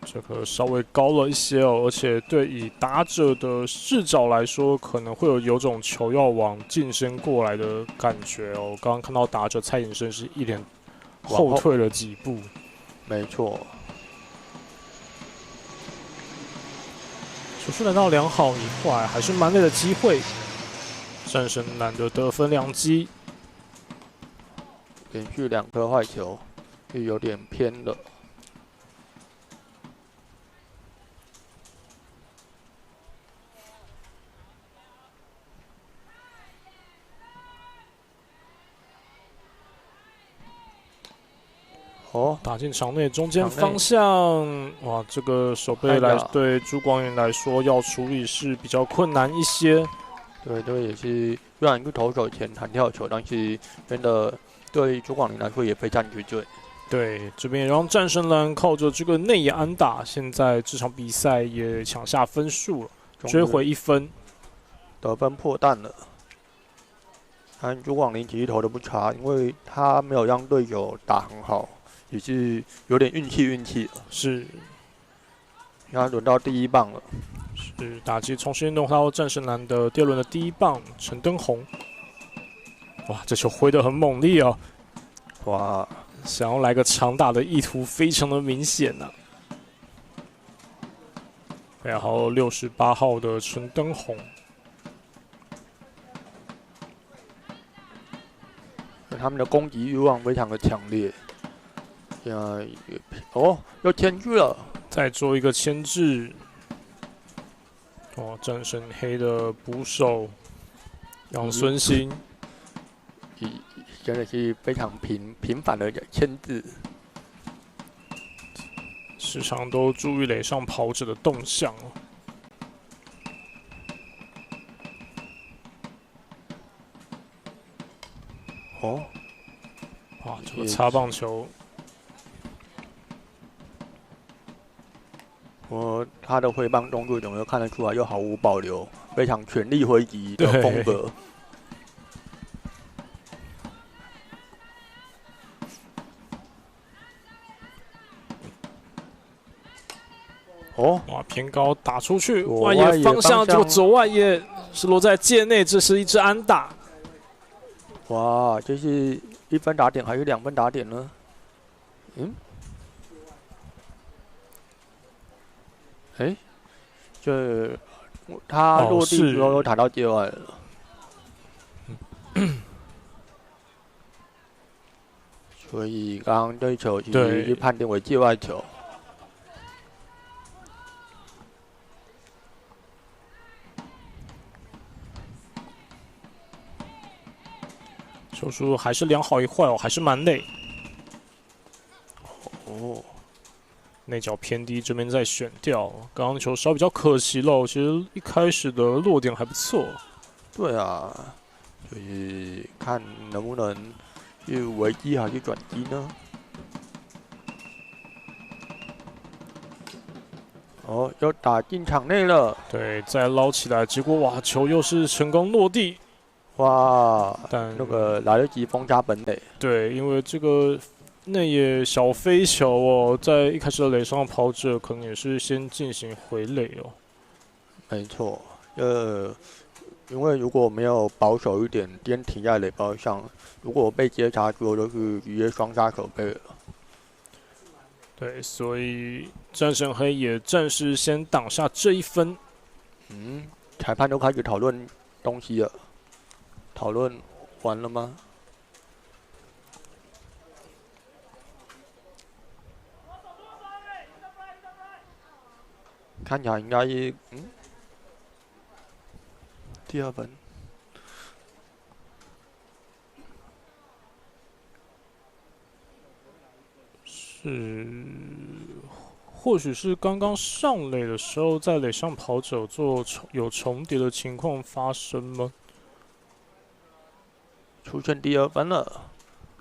这个稍微高了一些哦，而且对以打者的视角来说，可能会有种球要往近身过来的感觉哦。刚刚看到打者蔡衍生是一连后退了几步。没错。球数来到2好1坏，还是蛮累的机会。战神蓝的得分良机，连续2颗坏球，又有点偏了。哦，打进场内中间方向，哇，这个手背来对朱广元来说要处理是比较困难一些。对，这也是虽然是投手前弹跳球，但是真的对朱广林来说也非常绝对。对，这边也让战神蓝靠着这个内野安打，现在这场比赛也抢下分数了，追回1分，得分破蛋了。但朱广林其实投的不差，因为他没有让队友打很好。也是有点运气了，是。现在轮到第1棒了，是打击重新运动到战神蓝的第2轮的第1棒陈登宏。哇，这球挥得很猛烈哦！哇，想要来个长打的意图非常的明显呐、然后68号的陈登宏，他们的攻击欲望非常的强烈。哦，又牵制了，再做一个牵制。哦，战神黑的捕手杨孙兴，真的是非常频繁的牵制，时常都注意垒上跑者的动向哦。哇，这个擦棒球。他的挥棒动作有没有看得出来？又毫无保留，非常全力挥击的风格。哦，哇，偏高打出去，外野方向，结果左外野是落在界内，这是一支安打。哇，这是1分打点还是2分打点呢？这他落地之后又打到界外了，所以刚刚这一球其实是判定为界外球。球数还是2好1坏哦，还是蛮累。哦。内角偏低，这边再选掉。刚刚球稍比较可惜了，其实一开始的落点还不错。对啊，所以看能不能是危机还是转机呢？哦，又打进场内了。对，再捞起来，结果哇，球又是成功落地。哇，但那个来得及封杀本垒。对，因为这个。内野小飞球哦，在一开始的垒上跑者可能也是先进行回垒哦。没错，因为如果没有保守一点，先停在垒包上，如果被接杀之就是直接双杀守备了。对，所以战神黑也暂时先挡下这一分。裁判都开始讨论东西了，讨论完了吗？看起来应该是第2分。是，或许是刚刚上垒的时候，在垒上跑者有重叠的情况发生吗？出现第2分了，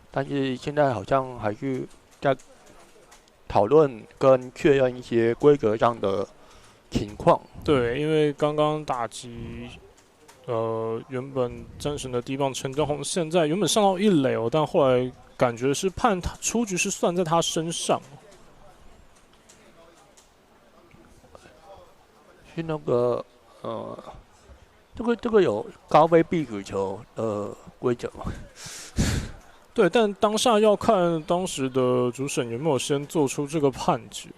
但是现在好像还是在讨论跟确认一些规则上的情况。对，因为刚刚打击，原本战神的第一棒陈登宏，现在原本上到1垒哦，但后来感觉是判他出局是算在他身上。是那个这个有高飞避死球规则吗？对，但当下要看当时的主审有没有先做出这个判决。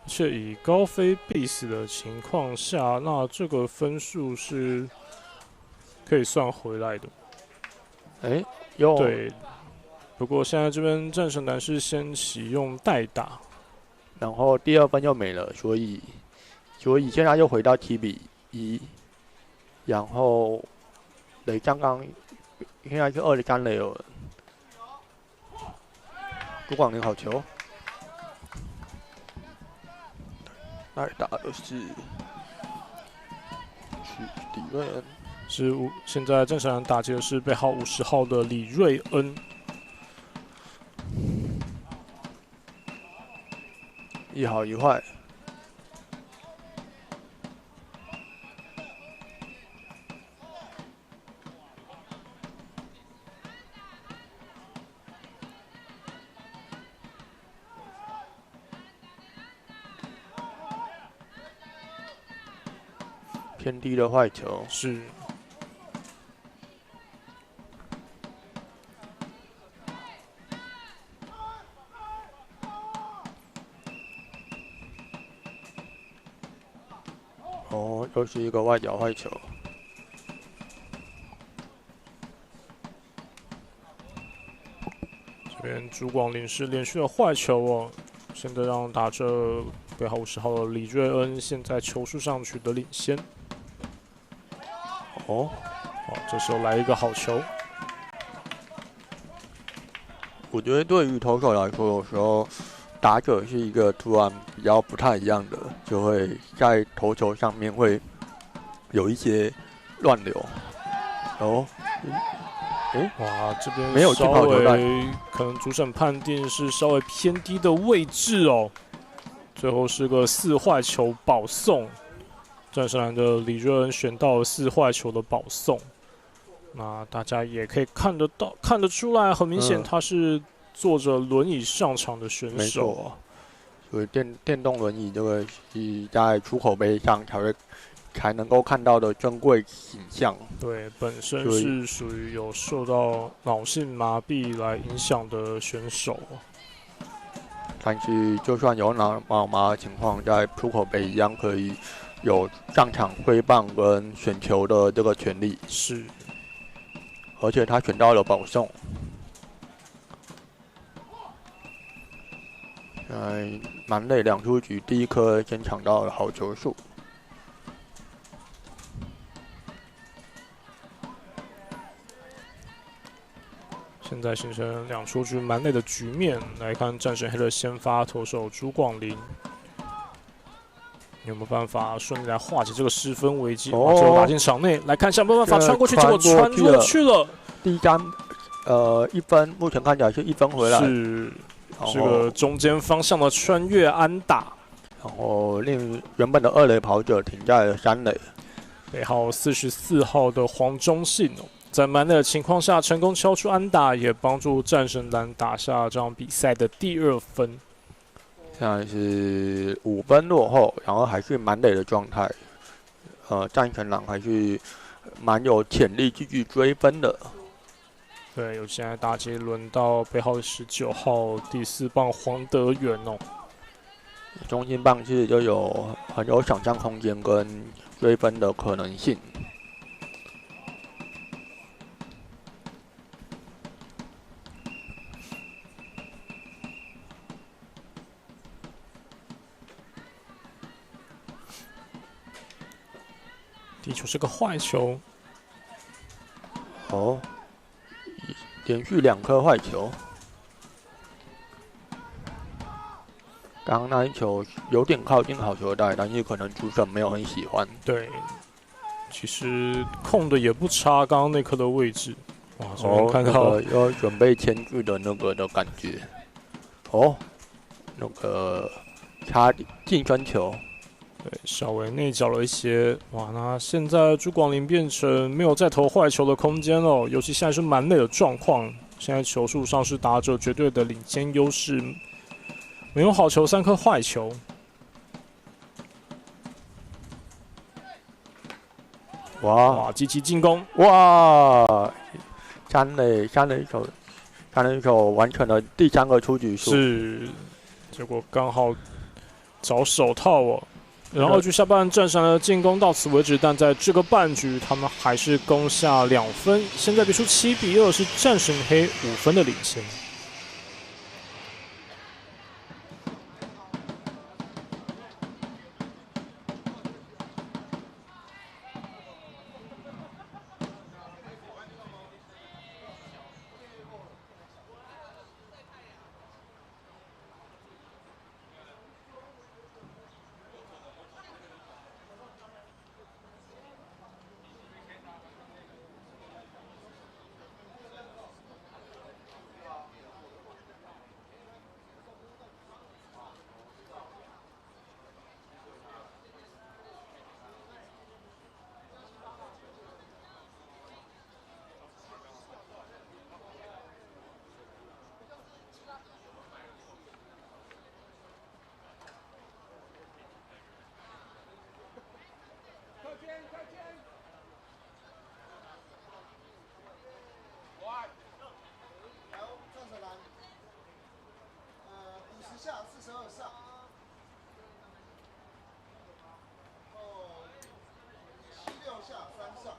且以高飞必死的情况下，那这个分数是可以算回来的。对。不过现在这边战神男是先启用代打，然后第2分就没了，所以现在又回到7-1，然后垒刚刚现在是2垒3垒有人，朱广林好球。来打的是李瑞恩，现在正常打击的是背号50号的李瑞恩。一好一坏。偏低的坏球是。又是一个外角坏球。这边朱广林是连续的坏球哦，现在让打着背号50号的李瑞恩现在球数上取得领先。好，这时候来一个好球。我觉得对于投手来说，有时候打者是一个突然比较不太一样的，就会在投球上面会有一些乱流。哇，这边没有稍微可能主审判定是稍微偏低的位置哦。最后是个4坏球保送，战神蓝的李瑞恩选到了4坏球的保送。那大家也可以看得出来，很明显他是坐着轮椅上场的选手啊。所以电动轮椅这个是在出口碑上才能够看到的珍贵形象。对，本身是属于有受到脑性麻痹来影响的选手。但是就算有脑麻的情况，在出口碑一样可以有上场挥棒跟选球的这个权利。是。而且他选到了保送。满垒2出局，第一颗先抢到了好球数。现在形成2出局满垒的局面。来看战神黑的先发投手朱广林，有没有办法顺利来化解这个失分危机？最后打进场内，来看想没有办法穿过去，结果穿过去了。第3，1分，目前看起来是1分回来。是个中间方向的穿越安打，然后令原本的2垒跑者停在了3垒。背号44号的黄忠信哦，在满垒的情况下成功敲出安打，也帮助战神蓝打下这场比赛的第2分。现在是5分落后，然后还是满垒的状态。战神蓝还是蛮有潜力继续追分的。对，有现在打击轮到背号19号第4棒黄德元哦。中心棒其实就有很有想象空间跟追分的可能性。第一球是个坏球，哦，连续2颗坏球。刚刚那一球有点靠近好球带，但是可能主审没有很喜欢。对，其实控的也不差，刚刚那颗的位置，哇，这边看到、要准备牵制的那个的感觉。哦，那个差近身球。对，稍微内角了一些，哇，那现在朱广林变成没有再投坏球的空间了，尤其现在是蛮累的状况，现在球数上是打者绝对的领先优势，没有好球，3颗坏球。哇，积极进攻，哇，三垒一球完成了第3个出局数，是，结果刚好找手套哦。然后2局下半战神的进攻到此为止，但在这个半局他们还是攻下2分，现在比数7-2，是战神黑5分的领先。50下42上，76下3上，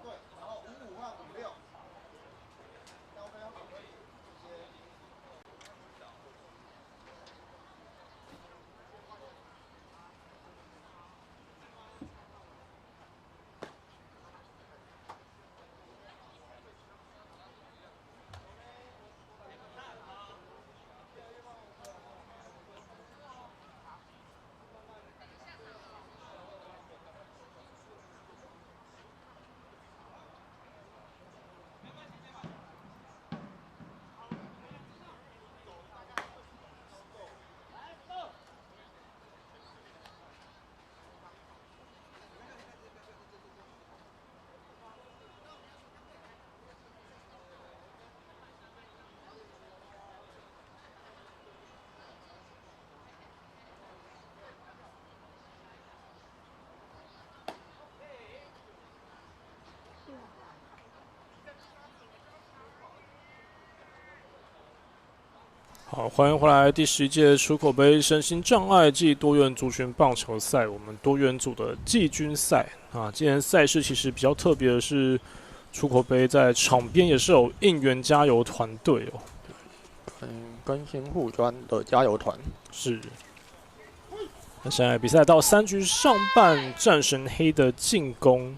对，然后55和56，高飞好可以，谢谢。好，欢迎回来第11届出口杯身心障碍暨多元族群棒球赛，我们多元组的季军赛啊。今年赛事其实比较特别的是，出口杯在场边也是有应援加油团队哦。更新互专的加油团是。那现在比赛到3局上半，战神黑的进攻。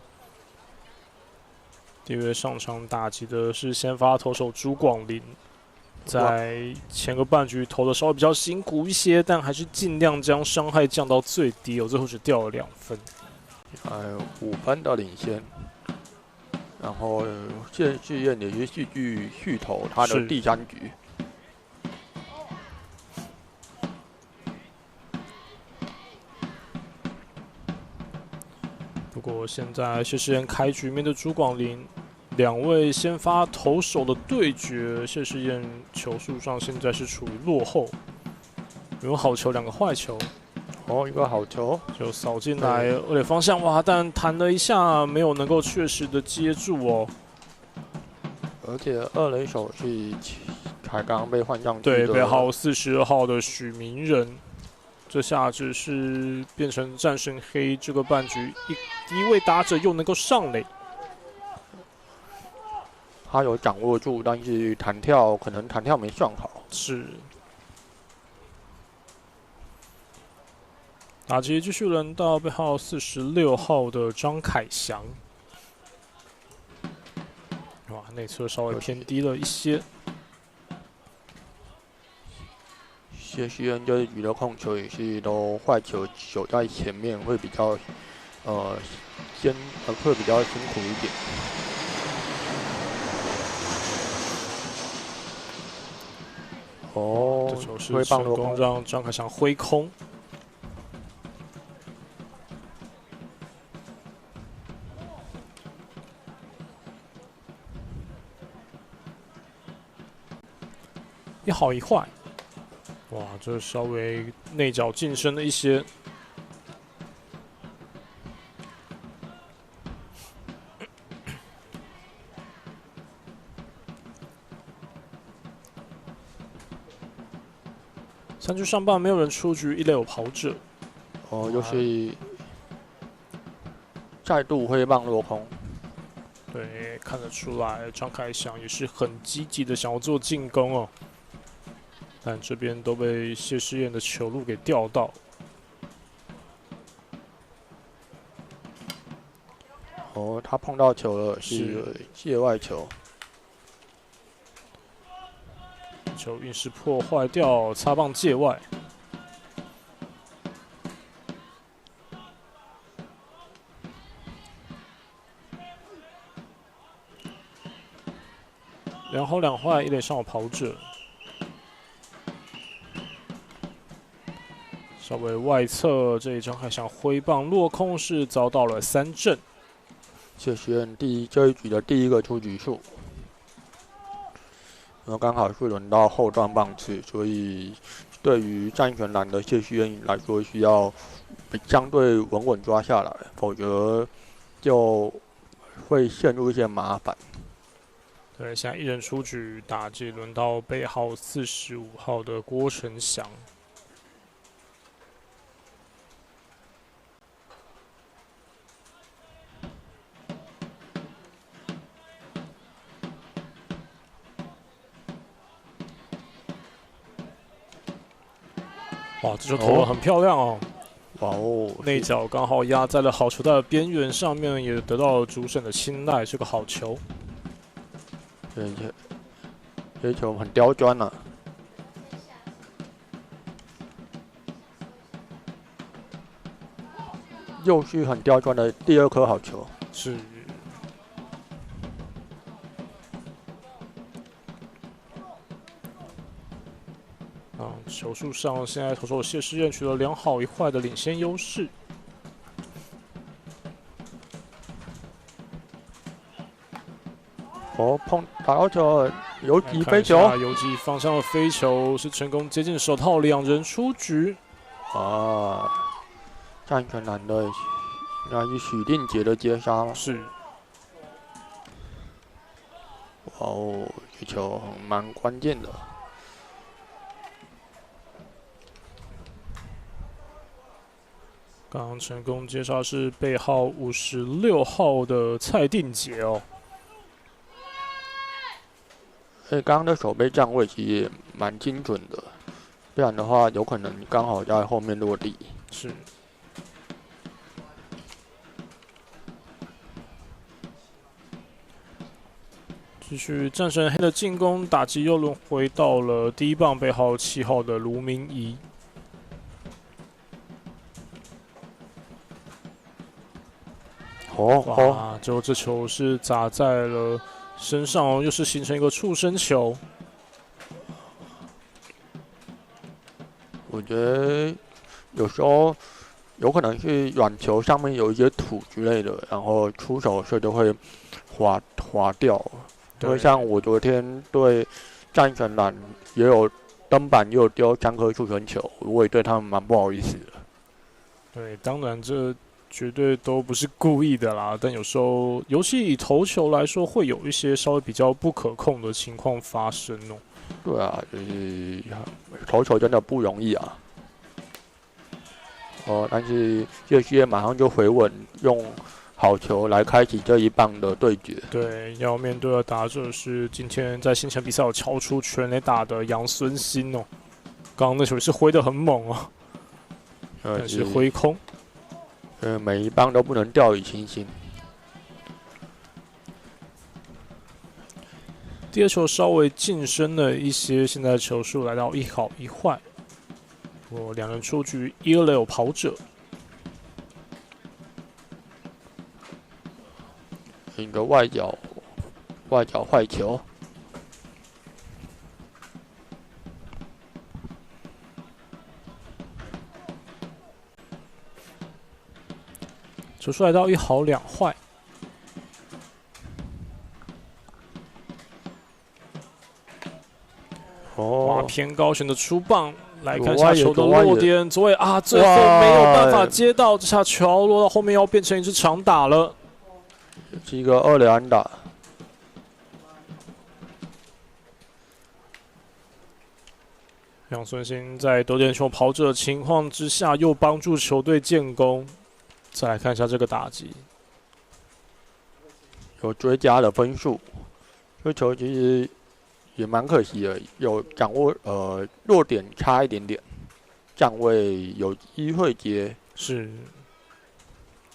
第一位上场打击的是先发投手朱广林。在前个半局投的稍微比较辛苦一些，但还是尽量将伤害降到最低哦。最后只掉了2分，5分的领先。然后谢志燕也是继续续投他的第3局。不过现在谢世燕开局面对朱广林。2位先发投手的对决，谢世燕球数上现在是处于落后，有好球2个坏球。哦，一个好球，就扫进来二垒方向，哇！但弹了一下，没有能够确实的接住哦。而且二垒手是才刚被换上去对，的，背号42号的许明仁，这下只是变成战胜黑这个半局，第一位打者又能够上垒。他有掌握住，但是弹跳可能弹跳没算好。是。打击继续轮到背号46号的张凯翔。哇，内侧稍微偏低了一些。谢希恩这一局的控球也是都坏球守在前面，会比较会比较辛苦一点。哦，这球是成功让张凯翔挥空。一好一坏，哇，这稍微内角近身了一些。3局上半没有人出局，一垒有跑者。哦，又是再度挥棒落空。对，看得出来，张凯翔也是很积极的想要做进攻哦。但这边都被谢师宴的球路给吊到。哦，他碰到球了，是界外球。球硬是破坏掉，擦棒界外。2好2坏，一垒上有跑者。稍微外侧这一张还想挥棒落空，是遭到了3振。谢希恩这一局的第一个出局数，然后刚好是轮到后段棒次，所以对于战权蓝的谢希恩来说需要相对稳稳抓下来，否则就会陷入一些麻烦。对，现在一人出局，打击轮到背号45号的郭成祥。哇，这球投得很漂亮哦！哇哦，内角刚好压在了好球带的边缘上面，也得到了主审的青睐，是个好球。这球很刁钻啊！又是很刁钻的第2颗好球。是。球数上，现在投手谢师宴取得2好1坏的领先优势。哦，打到球，游击飞球，游击方向的飞球是成功接近手套，2人出局。啊，战权蓝的那是许定杰的接杀吗？是。哇哦，这球蛮关键的。刚刚成功接杀是背号56号的蔡定杰哦。刚刚的手背站位其实也蛮精准的，不然的话有可能刚好在后面落地。是。继续战神黑的进攻，打击又轮回到了第一棒背号7号的卢明仪。哇！最后这球是砸在了身上哦，又是形成一个触身球。我觉得有时候有可能是软球上面有一些土之类的，然后出手的时候就会滑掉。因为像我昨天对战神蓝也有登板，也有丢3颗触身球，我也对他们蛮不好意思的。对，当然这绝对都不是故意的啦，但有时候，尤其以投球来说，会有一些稍微比较不可控的情况发生哦。对啊，就是投球真的不容易啊。但是这些马上就回稳，用好球来开启这一棒的对决。对，要面对的打者是今天在新城比赛有敲出全垒打的杨孙兴哦。刚刚那球是挥得很猛哦，但是挥空。每一棒都不能掉以轻心。第二球稍微晋升了一些，现在球数来到1好1坏。两人出局，1垒有跑者。一个外角坏球。球数来到1好2坏。哇，偏高悬的出棒，来看下球的落点，左尾啊，最后没有办法接到，这下球落到后面要变成一支长打了，是一个2垒安打。杨孙兴在得点球跑者的情况之下，又帮助球队建功。再来看一下这个打击，有追加的分数，这球其实也蛮可惜的，有掌握落点差一点点，站位有机会接是，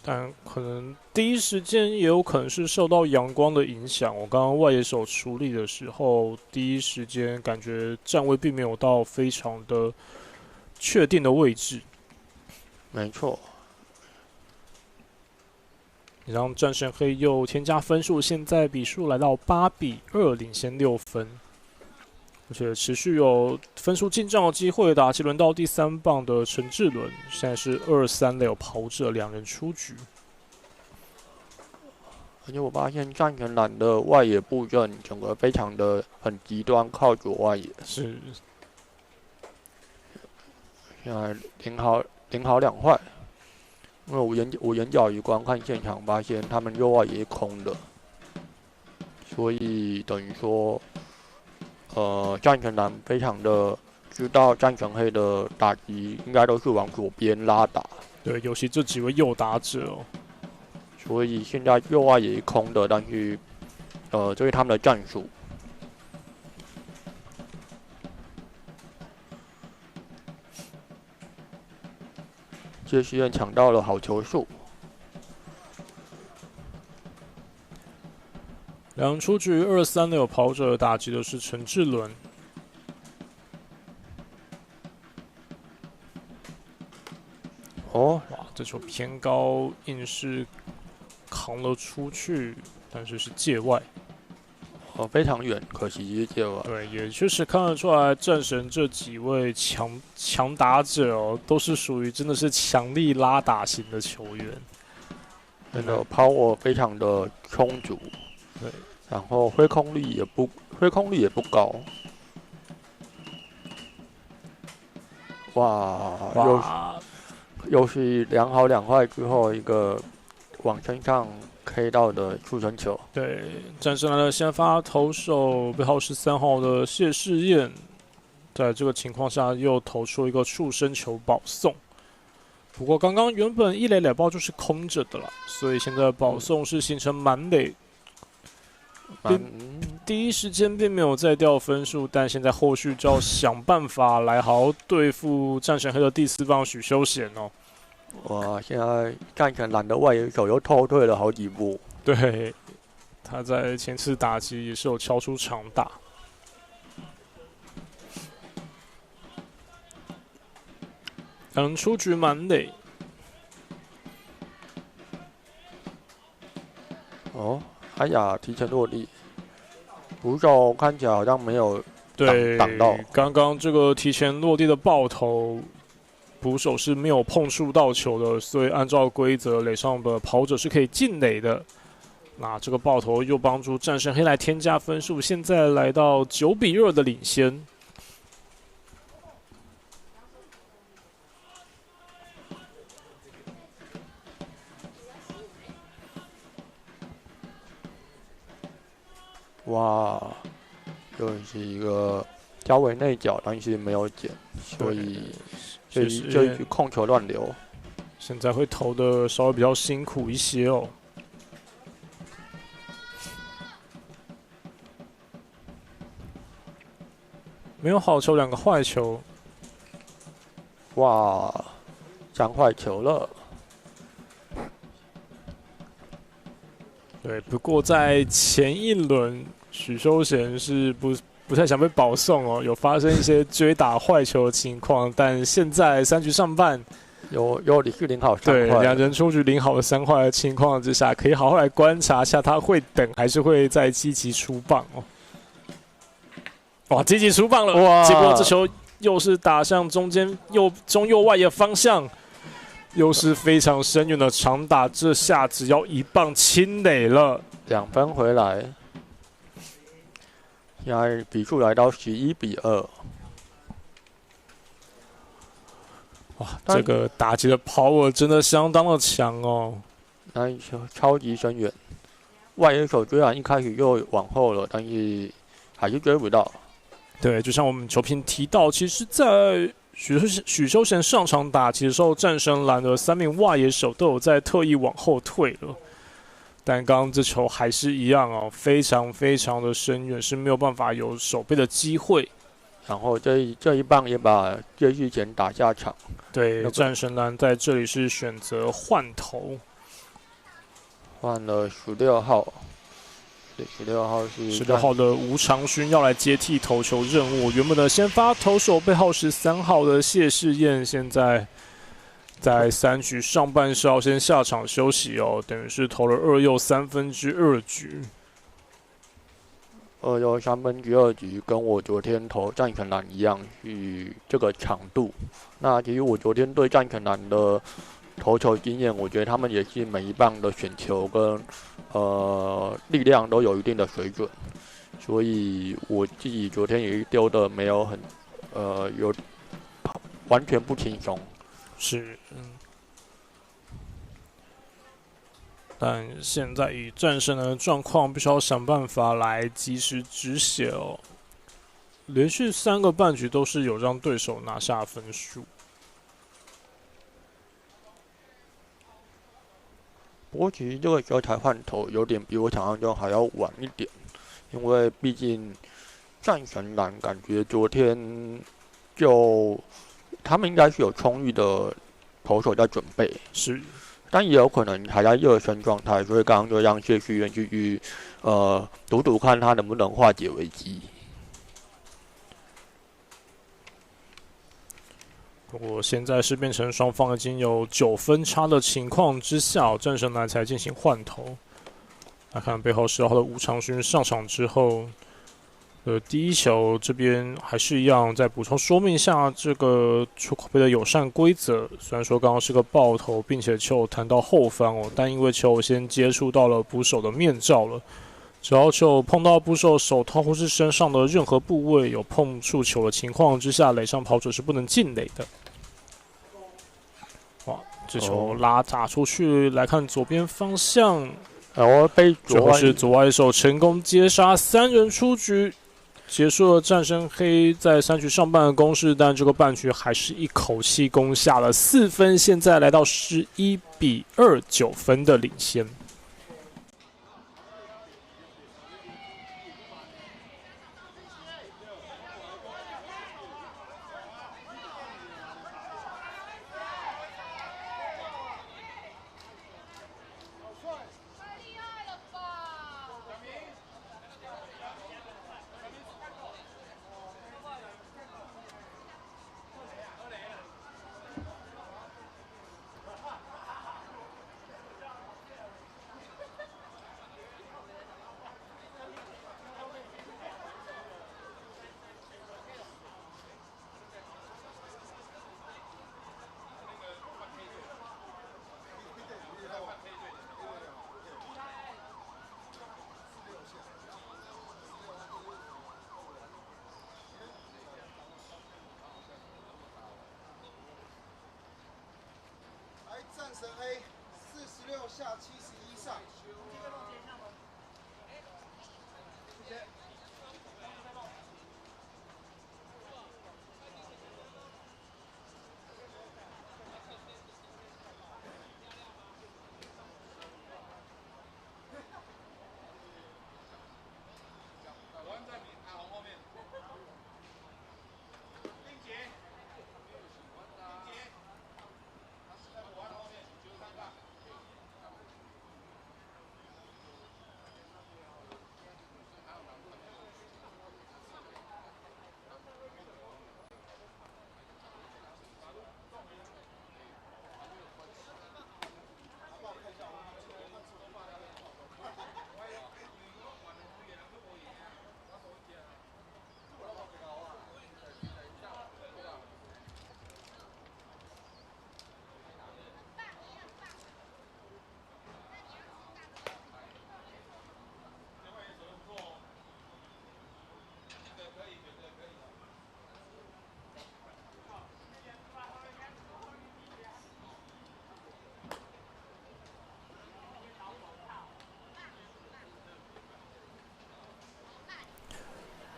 但可能第一时间也有可能是受到阳光的影响。我刚刚外野手处理的时候，第一时间感觉站位并没有到非常的确定的位置。没错。让战神黑又添加分数，现在比数来到8比2，领先6分，而且持续有分数进账的机会。打击轮到第3棒的陈志伦，现在是2、3垒有跑者，2人出局。而且我发现战神蓝的外野布阵整个非常的很极端，靠左外野。是。现在0好2坏。因为我眼角余光看现场，发现他们右外野空的，所以等于说，战神蓝非常的知道战神黑的打击应该都是往左边拉打。对，尤其这几位右打者哦。所以现在右外野空的，但是，这是他们的战术。谢师宴抢到了好球数，两人出局2、3垒有跑者，打击的是陈志伦。哇，这球偏高，硬是扛了出去，但是是界外。非常远，可惜是界外。对，也确实看得出来，战神这几位强打者哦，都是属于真的是强力拉打型的球员，真的 power 非常的充足。对，然后挥空率也不高。哇，又是2好2坏之后一个往身上 K 到的触身球。对，战神来的先发投手背号13号的谢世彦，在这个情况下又投出一个触身球保送。不过刚刚原本1垒垒包就是空着的了，所以现在保送是形成满垒。第一时间并没有再掉分数，但现在后续就要想办法来好好对付战神黑的第4棒许修贤哦。哇，现在战神蓝的外野手又后退了好几步。对，他在前次打击也是有敲出长打。两人出局满垒。哎呀，提前落地，捕手看起来好像没有挡到。刚刚这个提前落地的爆头，捕手是没有碰触到球的，所以按照规则，垒上的跑者是可以进垒的。那这个爆头又帮助战神黑来添加分数，现在来到9比2的领先。哇，又是一个交尾内角，但是没有捡，所以这一局控球乱流。现在会投的稍微比较辛苦一些哦。没有好球，两个坏球。哇，占坏球了。对，不过在前一轮，许修贤是不太想被保送哦，有发生一些追打坏球的情况，但现在3局上半。有李旭领好3坏，对，两人出局领好了3坏的情况之下，可以好好来观察一下他会等还是会再积极出棒哦。哇，积极出棒了！哇，结果这球又是打向中间中右外野方向，又是非常深远的长打，这下只要1棒清垒了，2分回来，现在比数来到11-2。哇，这个打击的 power 真的相当的强哦！那一球超级深远，外野手虽然一开始又往后了，但是还是追不到。对，就像我们球评提到，其实，在许修贤上场打击的时候，战神蓝的3名外野手都有在特意往后退了，但刚刚这球还是一样哦，非常非常的深远，是没有办法有守备的机会。然后这一棒也把接续前打下场。对，战神蓝在这里是选择换投，换了16号。16号是16号的吴长勋要来接替投球任务。原本的先发投手背号13号的谢世彦，现在在3局上半是要先下场休息哦，等于是投了2又2/3局。2又2/3局跟我昨天投战神蓝一样，是这个长度。那其实我昨天对战神蓝的投球经验，我觉得他们也是每一棒的选球跟力量都有一定的水准，所以我自己昨天也丢的没有很有完全不轻松。是，但现在以战胜的状况，必须要想办法来及时止血哦。连续3个半局都是有让对手拿下分数。不过其实这个时候才换头，有点比我想象中还要晚一点，因为毕竟战神蓝感觉昨天就他们应该是有充裕的投手在准备，是。但也有可能还在热身状态，所以刚刚就让谢旭元去赌赌看他能不能化解危机。不过现在是变成双方已经有9分差的情况之下，战神蓝才进行换投。来看背后10号的吴长勋上场之后第一球这边还是一样，再补充说明一下这个出口杯的友善规则。虽然说刚刚是个爆投，并且球弹到后方哦，但因为球先接触到了捕手的面罩了，只要球碰到捕手手套或是身上的任何部位有碰触球的情况之下，垒上跑者是不能进垒的。哇，这球拉打出去，来看左边方向，被最后是左外手成功接杀，3人出局。结束了战神黑在3局上半的攻势，但这个半局还是一口气攻下了4分，现在来到11-2 9分的领先。战神黑46下71上。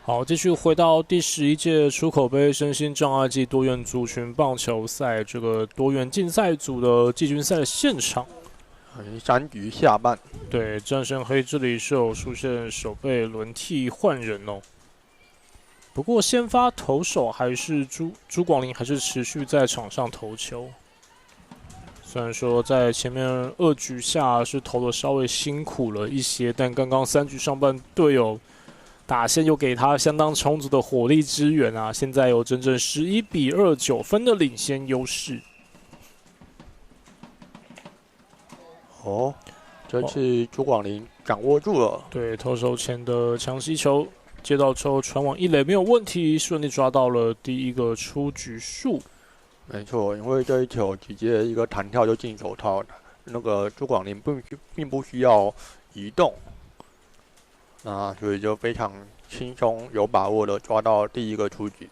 好，继续回到第11届出口杯身心障碍暨多元族群棒球赛这个多元竞赛组的季军赛的现场。3局下半，对，战神黑这里是有出现守备轮替换人哦。不过先发投手还是朱广林，还是持续在场上投球。虽然说在前面2局下是投的稍微辛苦了一些，但刚刚3局上半队友打线又给他相当充足的火力支援啊，现在有整整11-2 9分的领先优势。哦，这次朱广林掌握住了。对，投手前的强袭球接到之后传往一垒没有问题，顺利抓到了第一个出局数。没错，因为这一球直接一个弹跳就进手套，那个朱广林并不需要移动，那所以就非常轻松有把握的抓到第一个出局。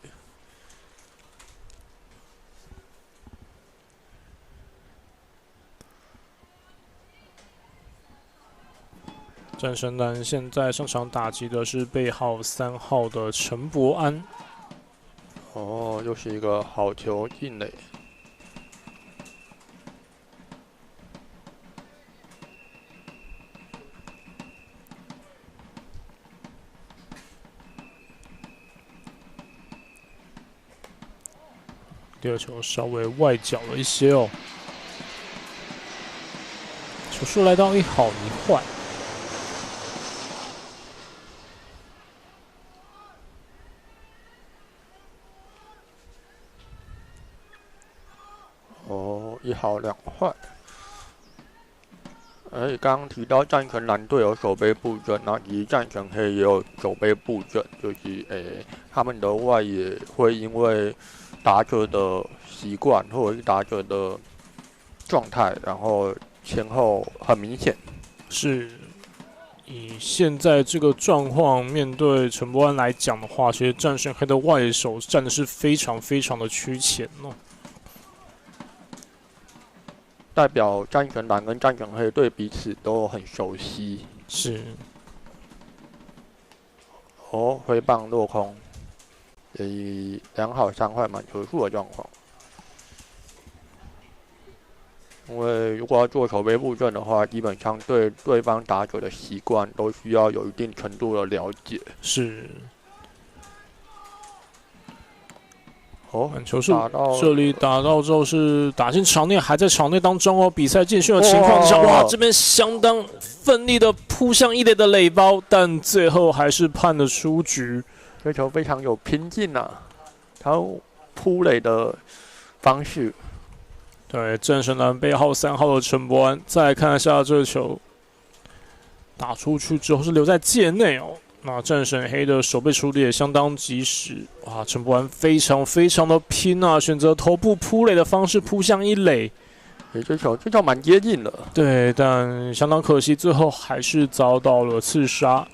战神蓝现在上场打击的是背号3号的陈柏安。哦，又是一个好球进垒。第二球稍微外角了一些哦，球数来到1好1坏。哦，1好2坏。而且刚刚提到战神蓝队有守备布阵，那其实战神黑也有守备布阵，就是他们的外野会因为打者的习惯或者是打者的状态，然后前后很明显。是，以现在这个状况，面对陈柏安来讲的话，其实战神黑的外野手站的是非常非常的趋前哦。代表战神蓝跟战神黑对彼此都很熟悉。是。哦，挥棒落空，以2好3坏满球数的状况。因为如果要做守备布阵的话，基本上对对方打者的习惯都需要有一定程度的了解。是。哦，满球数这里打到之后是打进场内，还在场内当中哦。比赛进行的情况之下，哇，这边相当奋力的扑向一垒的垒包，但最后还是判了出局。这球非常有拼劲啊，他扑垒的方式。对，战神蓝背号3号的陈柏安，再来看一下这球打出去之后是留在界内哦。那战神黑的守备处理也相当及时，哇！陈柏安非常非常的拼啊，选择头部扑垒的方式扑向一垒。这球蛮接近的。对，但相当可惜，最后还是遭到了刺杀，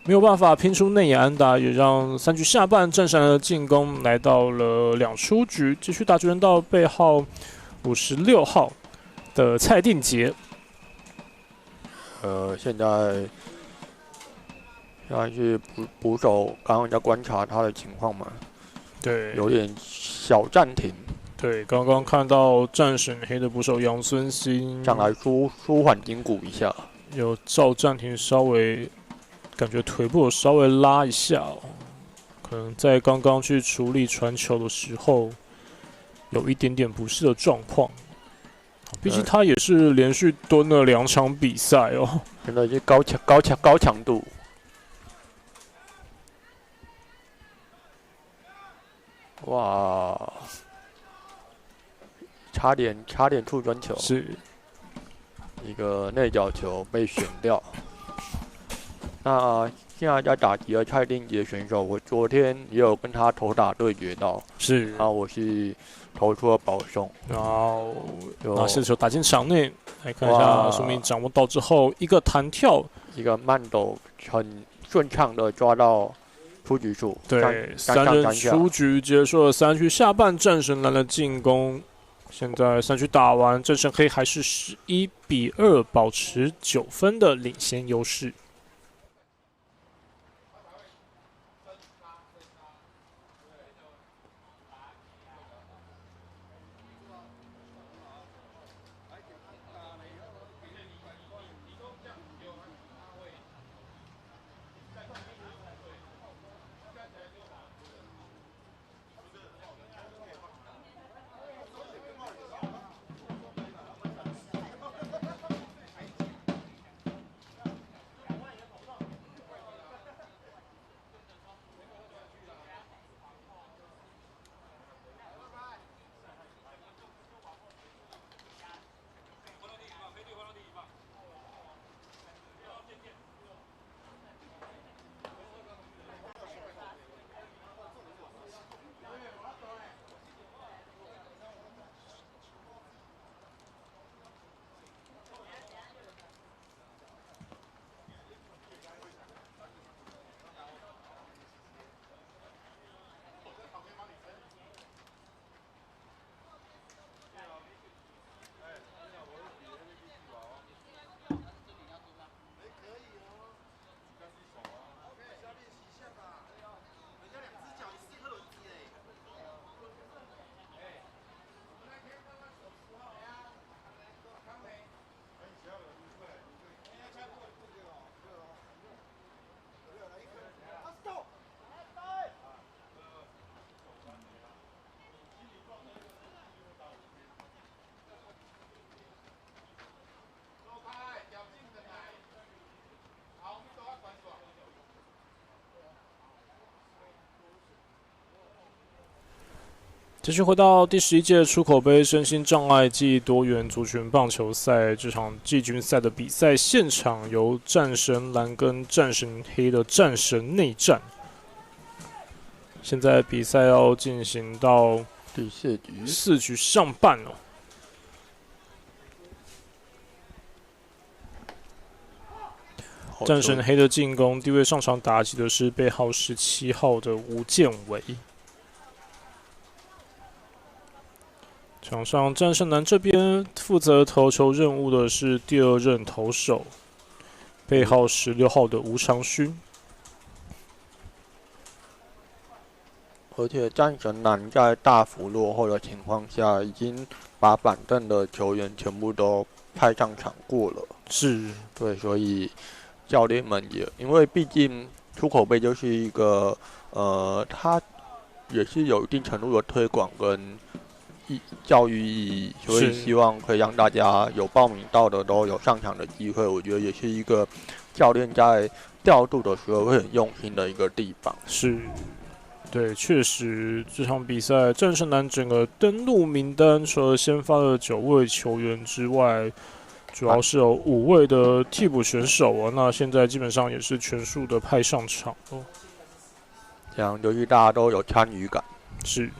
没有办法拼出内野安打，也让3局下半战神的进攻来到了2出局，继续打局到背号56号的蔡定杰。现在是捕手，刚刚在观察他的情况嘛？对，有点小暂停。对，刚刚看到战神黑的捕手杨孙兴上来舒缓筋骨一下，有照暂停，稍微感觉腿部有稍微拉一下哦，可能在刚刚去处理传球的时候有一点点不适的状况。毕竟他也是连续蹲了2场比赛哦，真的是高强度。哇！差点触身球，是一个内角球被选掉。那现在在打击的蔡定杰选手，我昨天也有跟他投打对决到，是，然后我是投出了保送，然后拿下球打进场内，来看一下苏明掌握到之后一个弹跳，一个慢抖很顺畅的抓到出局数。对，3人出局结束了3局下半战神蓝的进攻。现在3局打完，战神黑还是11-2，保持9分的领先优势。继续回到第11届出口杯身心障碍暨多元族群棒球赛这场季军赛的比赛现场，由战神蓝跟战神黑的战神内战。现在比赛要进行到第4局上半哦。战神黑的进攻，第一位上场打击的是背号17号的吴建伟。场上战胜蓝这边负责投球任务的是第2任投手，背号16号的吴长勋。而且战神蓝在大幅落后的情况下，已经把板凳的球员全部都派上场过了。是，对，所以教练们也因为毕竟出口杯就是一个它也是有一定程度的推广跟教育意义，所以希望可以让大家有报名到的都有上场的机会。我觉得也是一个教练在调度的时候会很用心的一个地方。是，对，确实这场比赛战胜蓝整个登录名单，除了先发的9位球员之外，主要是有5位的替补选手啊。那现在基本上也是全数的派上场哦，这样就是大家都有参与感。是。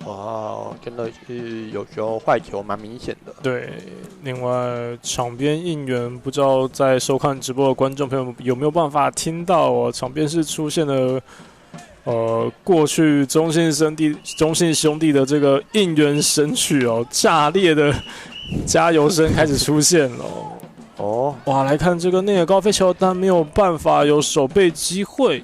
哇，真的是有时候坏球蛮明显的。对，另外场边应援，不知道在收看直播的观众朋友有没有办法听到哦？场边是出现了过去中信兄弟的这个应援神曲哦，炸裂的加油声开始出现了哦。哇，来看这个内野高飞球，但没有办法有守备机会。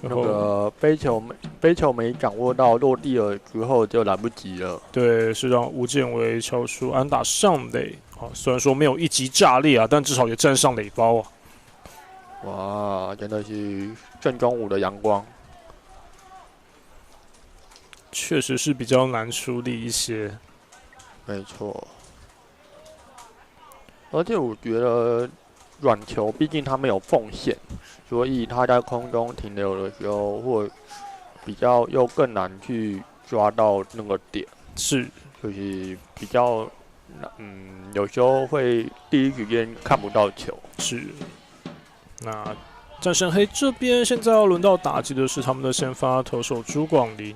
那个飞球没掌握到落地了之后就来不及了。对，是让吴建伟敲出安打上垒。虽然说没有一击炸裂啊，但至少也站上垒包啊。哇，真的是正中午的阳光。确实是比较难处理一些。没错。而且我觉得软球毕竟它没有缝线，所以它在空中停留的时候，或比较又更难去抓到那个点。是，就是比较有时候会第一时间看不到球。是。那战神黑这边现在要轮到打击的是他们的先发投手朱广林，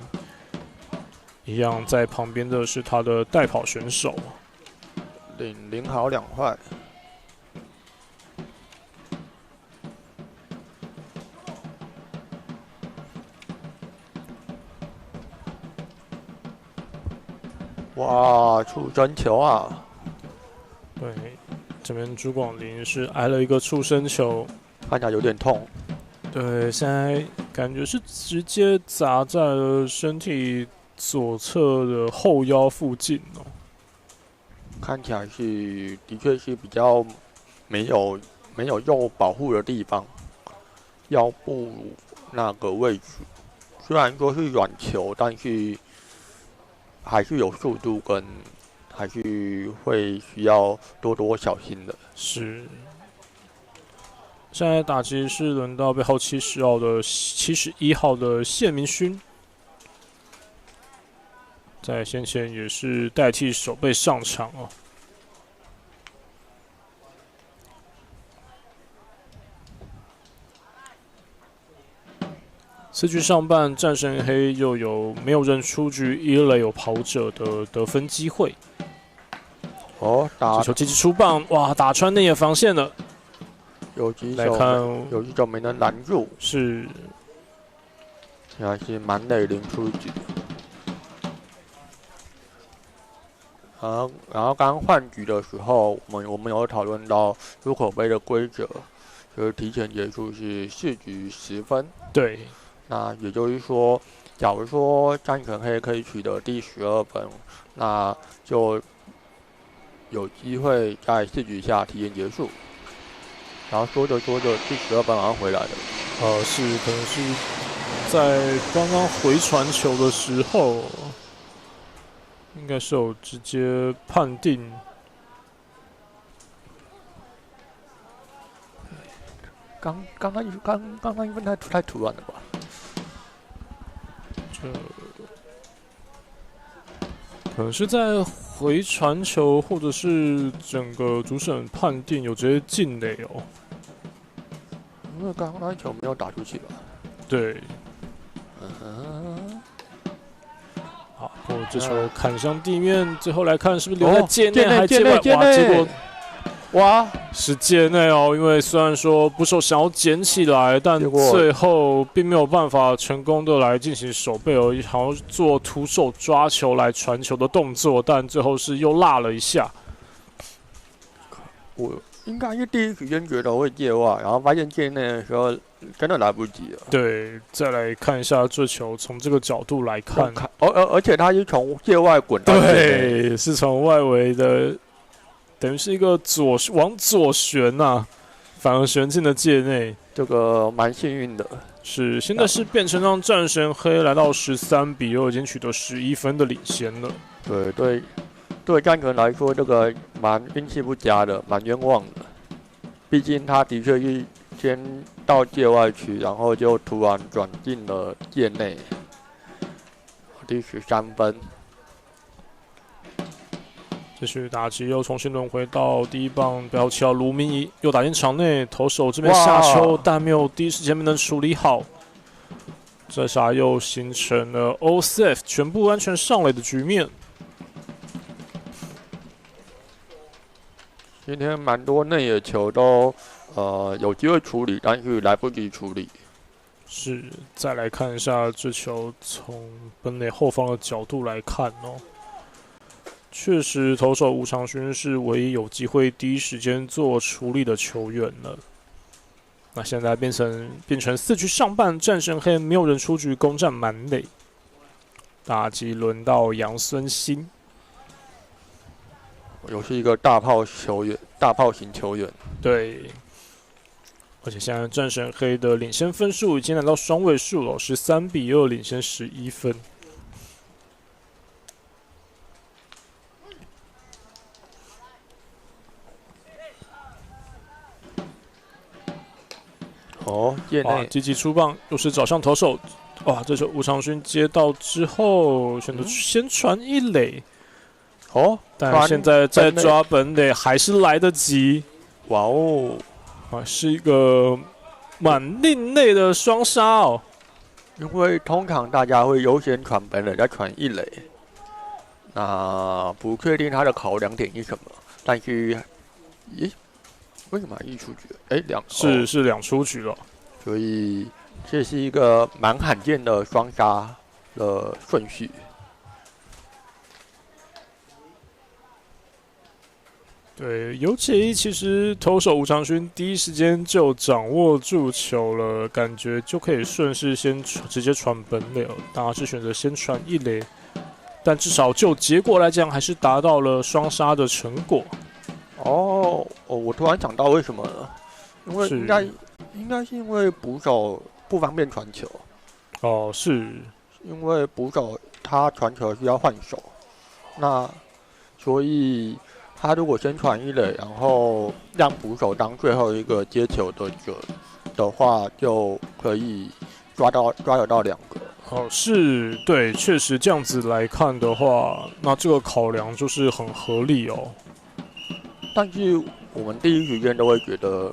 一样在旁边的是他的代跑选手。零好2坏。哇，触身球啊！对，这边朱广林是挨了一个触身球，看起来有点痛。对，现在感觉是直接砸在了身体左侧的后腰附近哦。看起来是的确是比较没有肉保护的地方，腰部那个位置，虽然说是软球，但是还是有速度跟还是会需要多小心的。是。现在打击是轮到背号71号的谢明勋，在先前也是代替守备上场哦。4局上半，战神黑又有没有人出局，一垒有跑者的得分机会。这球积极出棒，哇，打穿内野防线了。有几手没能拦住，是，现在是满垒零出局。然后刚换局的时候，我们有讨论到出口杯的规则，就是提前结束是4局10分。对，那也就是说，假如说战神黑可以取得第12分，那就有机会在4局下提前结束。然后说着第12分好像回来了。是，可能是在刚刚回传球的时候，应该是有直接判定。刚刚一分太突然了吧？这可能是在回传球，或者是整个主审判定有直接进垒哦。因为刚刚那一球没有打出去吧？对。好，不过这球砍向地面，最后来看是不是留在界内还界外？哇，结果哇是界内哦。因为虽然说捕手想要捡起来，但最后并没有办法成功的来进行守备而已，好像做徒手抓球来传球的动作，但最后是又落了一下。我应该是第一时间觉得会界外，然后发现界内的时候真的来不及了。对，再来看一下这球，从这个角度来看，而且他是从界外滚到界内，对，是从外围的，等于是一个往左旋呐，反而旋进了界内，这个蛮幸运的。是，现在是变成让战神黑来到13-2，已经取得11分的领先了。对战神来说，这个蛮运气不佳的，蛮冤枉的。毕竟他的确是先到界外区，然后就突然转进了界内，第13分。这是打击又重新轮回到第一棒，标7号卢明仪又打进场内，投手这边下球，但没有第一时间没能处理好。这下又形成了 all safe 全部安全上垒的局面。今天蛮多内野球都有机会处理，但是来不及处理。是，再来看一下这球从本垒后方的角度来看哦，确实投手吴长勋是唯一有机会第一时间做处理的球员了。那现在变成4局上半，战神黑没有人出局，攻占满垒。打击轮到杨孙兴。又是一个大炮型球员。对，而且现在战神黑的领先分数已经来到双位数了，13-2，领先11分。界内积极出棒，又是找上投手。哇，这球吴长勋接到之后，选择先传一垒。但现在再抓本垒还是来得及。哇哦，是一个蛮另类的双杀哦。因为通常大家会优先传本垒，再传一垒。那不确定他的考量点是什么，但是，为什么一出局？是两出局了，所以这是一个蛮罕见的双杀的顺序。对，尤其其实投手吴长勋第一时间就掌握住球了，感觉就可以顺势先直接传本垒了。当然是选择先传一垒，但至少就结果来讲，还是达到了双杀的成果。我突然想到为什么了，因为应该是因为捕手不方便传球。是因为捕手他传球需要换手，那所以。他如果先传一垒，然后让捕手当最后一个接球的者的话，就可以抓得到2个。是，对，确实这样子来看的话，那这个考量就是很合理哦。但是我们第一时间都会觉得，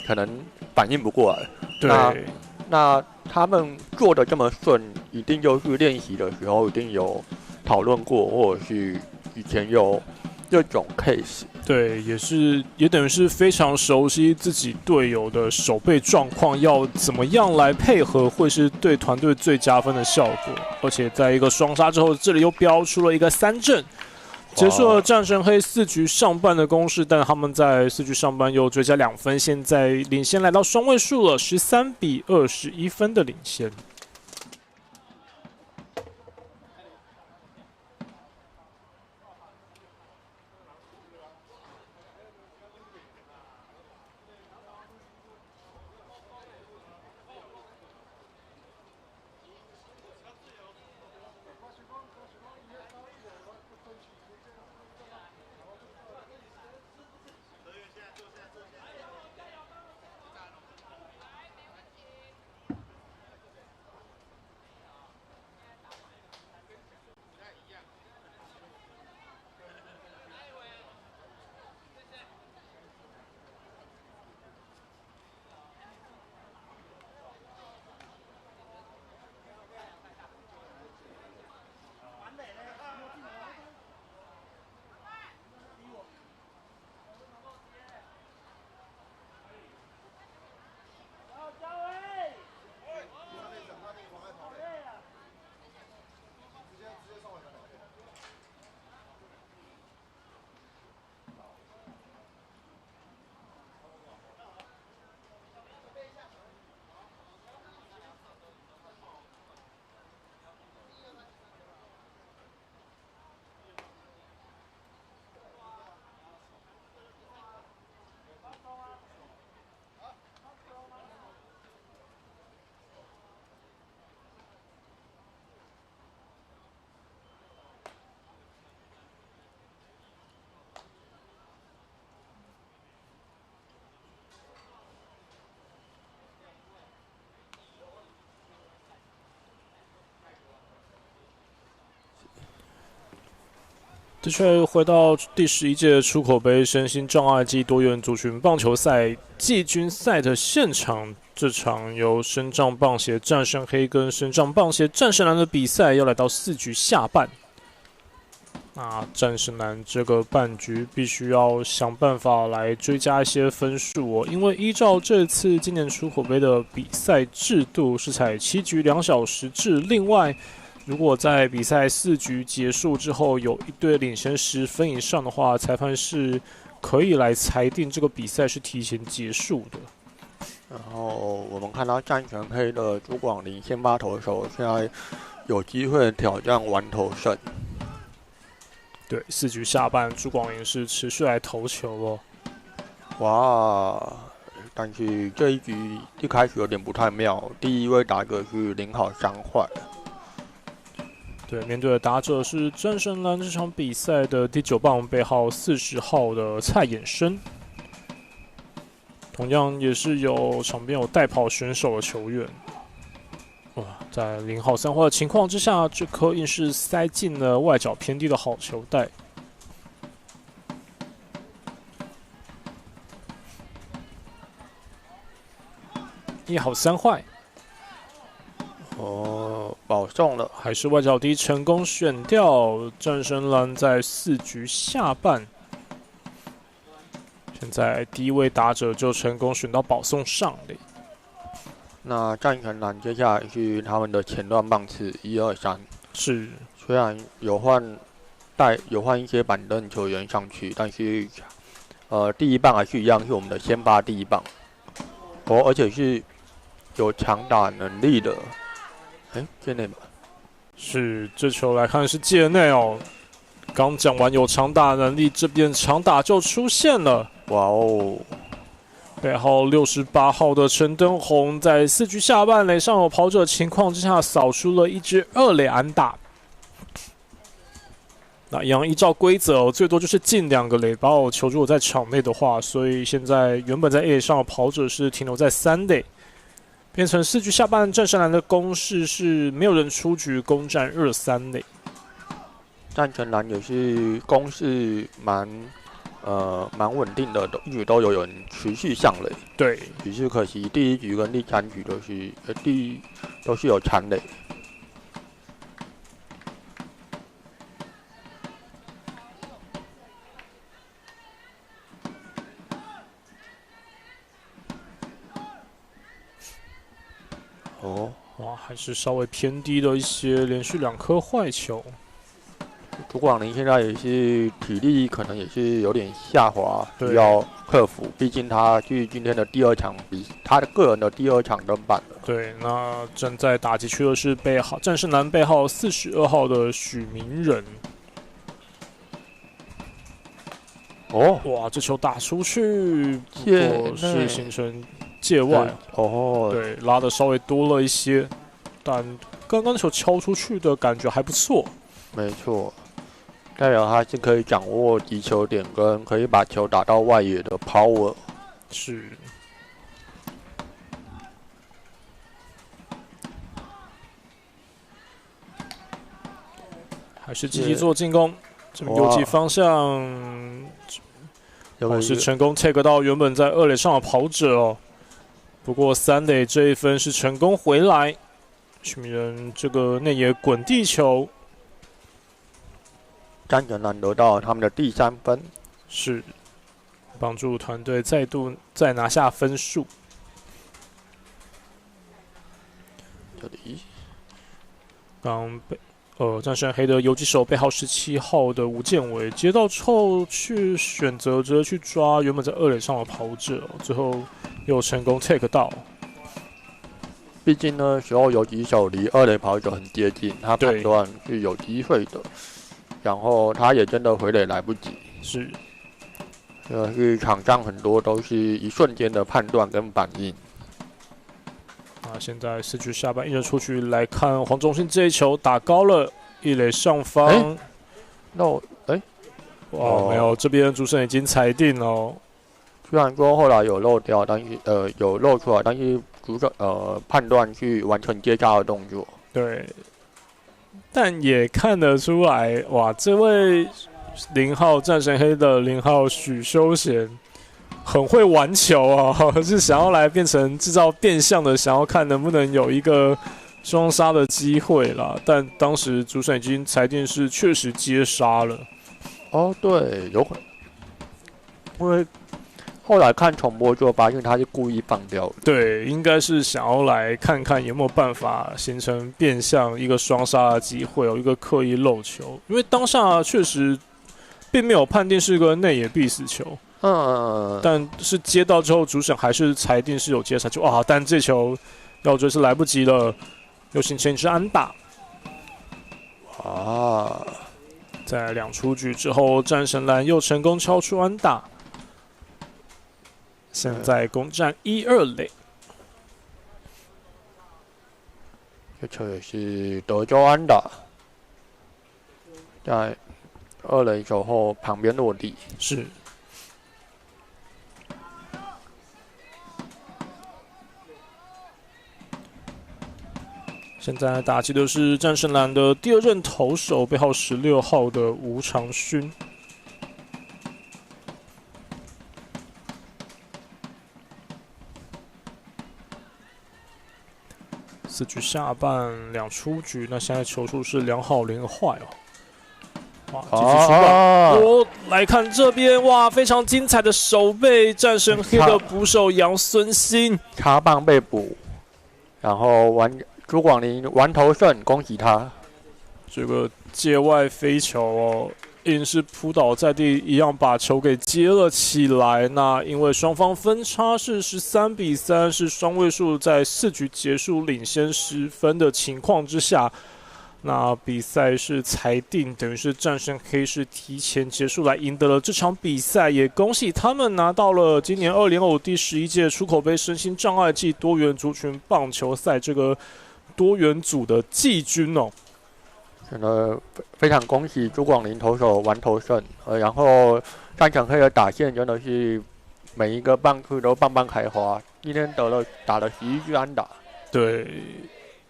可能反应不过来。对。那他们做的这么顺，一定就是练习的时候一定有讨论过，或者是以前有。这种 case， 对，也等于是非常熟悉自己队友的守备状况，要怎么样来配合，会是对团队最加分的效果。而且在一个双杀之后，这里又标出了一个3振，结束了战神黑4局上半的攻势，但他们在4局上半又追加2分，现在领先来到双位数了，13-21分的领先。的确，回到第11届出口杯身心障碍暨多元族群棒球赛季军赛的现场，这场由身障棒协战胜黑跟身障棒协战胜蓝的比赛要来到4局下半。那战胜蓝这个半局必须要想办法来追加一些分数哦，因为依照这次今年出口杯的比赛制度是采7局2小时制，另外如果在比赛4局结束之后有一队领先10分以上的话，裁判是可以来裁定这个比赛是提前结束的。然后我们看到战神黑的朱广林先发投手，现在有机会挑战完投胜。对，4局下半，朱广林是持续来投球哦。哇！但是这一局一开始有点不太妙，第一位打者是0好3坏。对，面对的打者是战胜蓝这场比赛的第9棒背号40号的蔡衍生，同样也是有场边有代跑选手的球员。哇，在0好3坏的情况之下，这颗硬是塞进了外角偏低的好球带。1好3坏。保送了，还是外角低成功选掉战神蓝在4局下半。现在第一位打者就成功选到保送上垒。那战神蓝接下来是他们的前段棒次1、2、3。是，虽然有换一些板凳球员上去，但是第一棒还是一样，是我们的先发第一棒。而且是有强打能力的。界内吧，是这球来看是界内哦。刚讲完有长打能力，这边长打就出现了。哇哦！背号68号的陈登宏在4局下半垒上有跑者情况之下，扫出了一支2垒安打。那一样依照规则，最多就是进2个垒包。球如果在场内的话，所以现在原本在 A 垒上的跑者是停留在3垒。变成4局下半，战神蓝的攻势是没有人出局，攻占2、3垒。战神蓝也是攻势蛮稳定的，一直都有人持续上垒。对，只是可惜第1局跟第3局都是有残垒。哇，还是稍微偏低的一些，连续2颗坏球。朱广林现在也是体力可能也是有点下滑，需要克服。毕竟他是今天的第2场他的个人的第2场登板了。对，那正在打击区的是战胜蓝背号42号的许明仁。哇，这球打出去，不过是形成界外。对，拉的稍微多了一些，但刚刚球敲出去的感觉还不错。没错，代表他是可以掌握击球点跟可以把球打到外野的 power。是。还是积极做进攻，这边游击方向。是成功 take 到原本在2垒上的跑者哦，不过3垒这一分是成功回来，许明仁这个内野滚地球，战神蓝得到他们的第3分，是帮助团队再拿下分数。这里刚被战胜黑的游击手背号17号的吴建伟接到之后，去选择着去抓原本在2垒上的跑者，最后又成功 take 到。毕竟呢，时候游击手离2垒跑者很接近，他判断是有机会的，然后他也真的回垒来不及。是，是场上很多都是一瞬间的判断跟反应。现在4局下半，一人出局来看黄忠信这一球打高了1垒上方。哇，没有，这边主审已经裁定了。虽然说后来有漏掉，但是有漏出来，但是主审判断去完成接杀的动作。对，但也看得出来，哇，这位0号战神黑的0号许修贤很会玩球啊，是想要来变成制造变相的，想要看能不能有一个双杀的机会啦。但当时主审已经裁定是确实接杀了。哦，对，有可能，因为后来看重播就发现他是故意放掉的。对，应该是想要来看看有没有办法形成变相一个双杀的机会，有一个刻意漏球，因为当下确实并没有判定是个内野必死球。但是接到之后，主审还是裁定是有接杀球啊，但这球要追是来不及了，又形成一支安打。啊！在2出局之后，战神蓝又成功敲出安打，现在攻占1、2垒。这球也是德州安打，在2垒手后旁边落地。是。现在打击的是战神蓝的第2任投手，背号16号的吴长勋。4局下半2出局，那现在球数是2好0坏哦。哇，继续出棒！来看这边，哇，非常精彩的守备，战神黑的捕手杨孙兴插棒被捕，然后朱广林完投胜，恭喜他。这个界外飞球哦，硬是扑倒在地，一样把球给接了起来。那因为双方分差是13-3，是双位数，在4局结束领先10分的情况之下，那比赛是裁定，等于是战神黑是提前结束来赢得了这场比赛，也恭喜他们拿到了今年2025第11届出口杯身心障碍暨多元族群棒球赛这个多元组的季军哦。真的非常恭喜朱广林投手完投胜，然后战神黑的打线真的是每一个棒次都棒棒开花，今天打了11支安打。对，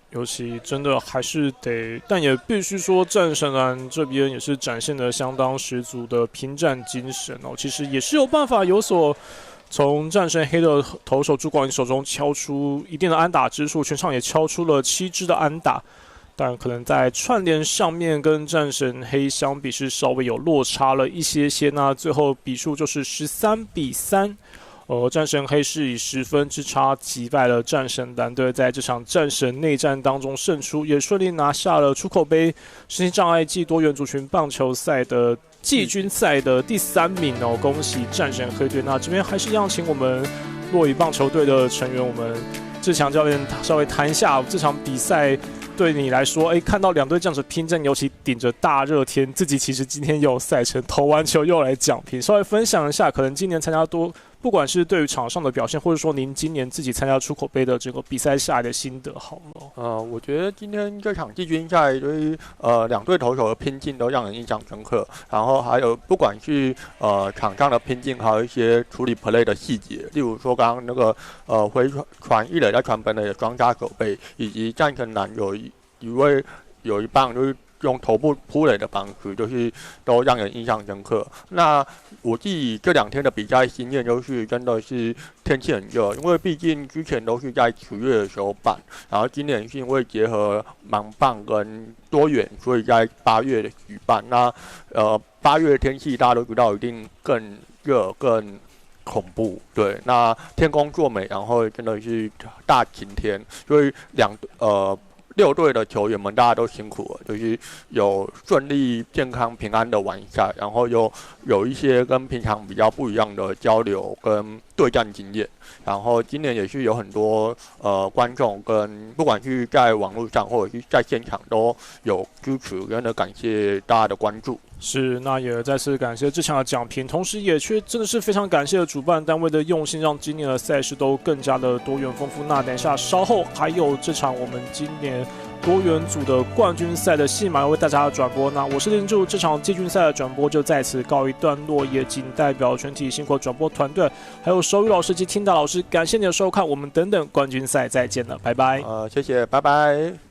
尤其真的还是得，但也必须说，战神蓝这边也是展现了相当十足的拼战精神哦。其实也是有办法有所从战神黑的投手朱广林手中敲出一定的安打支数，全场也敲出了7支的安打。但可能在串联上面跟战神黑相比是稍微有落差了一些些，那最后比数就是13-3。战神黑是以10分之差击败了战神蓝队，在这场战神内战当中胜出，也顺利拿下了出口杯身心障碍暨多元族群棒球赛的季军赛的第3名哦，恭喜战神黑队。那这边还是一样，请我们洛邑棒球队的成员，我们志强教练稍微谈一下这场比赛。对你来说，看到2队这样子拼战，尤其顶着大热天，自己其实今天有赛程，投完球又来讲评，稍微分享一下，可能今年参加不管是对于场上的表现，或者说您今年自己参加出口杯的这个比赛下来的心得，好吗？我觉得今天这场季军赛对于2队投手的拼劲都让人印象深刻，然后还有不管是场上的拼劲，还有一些处理 play 的细节，例如说刚刚那个回传一垒在传本垒的双杀守备，以及战神蓝有一棒就是用头部扑垒的方式，就是都让人印象深刻。那我自己这2天的比赛经验就是真的是天气很热，因为毕竟之前都是在10月的时候办，然后今年是因为结合盲棒跟多元，所以在8月的举办。那8月的天气大家都知道一定更热更恐怖，对，那天公作美，然后真的是大晴天，所以6队的球员们大家都辛苦了，就是有顺利、健康、平安的完赛，然后有一些跟平常比较不一样的交流跟对战经验。然后今年也是有很多观众跟不管是在网络上或者是在现场都有支持，真的感谢大家的关注。是，那也再次感谢这场的奖评，同时也真的是非常感谢主办单位的用心，让今年的赛事都更加的多元丰富。那等一下稍后还有这场我们今年多元组的冠军赛的戏码要为大家转播。那我是林柱，这场季军赛的转播就在此告一段落，也仅代表全体辛苦转播团队，还有手语老师及听达老师，感谢你的收看，我们等等冠军赛再见了，拜拜。谢谢，拜拜。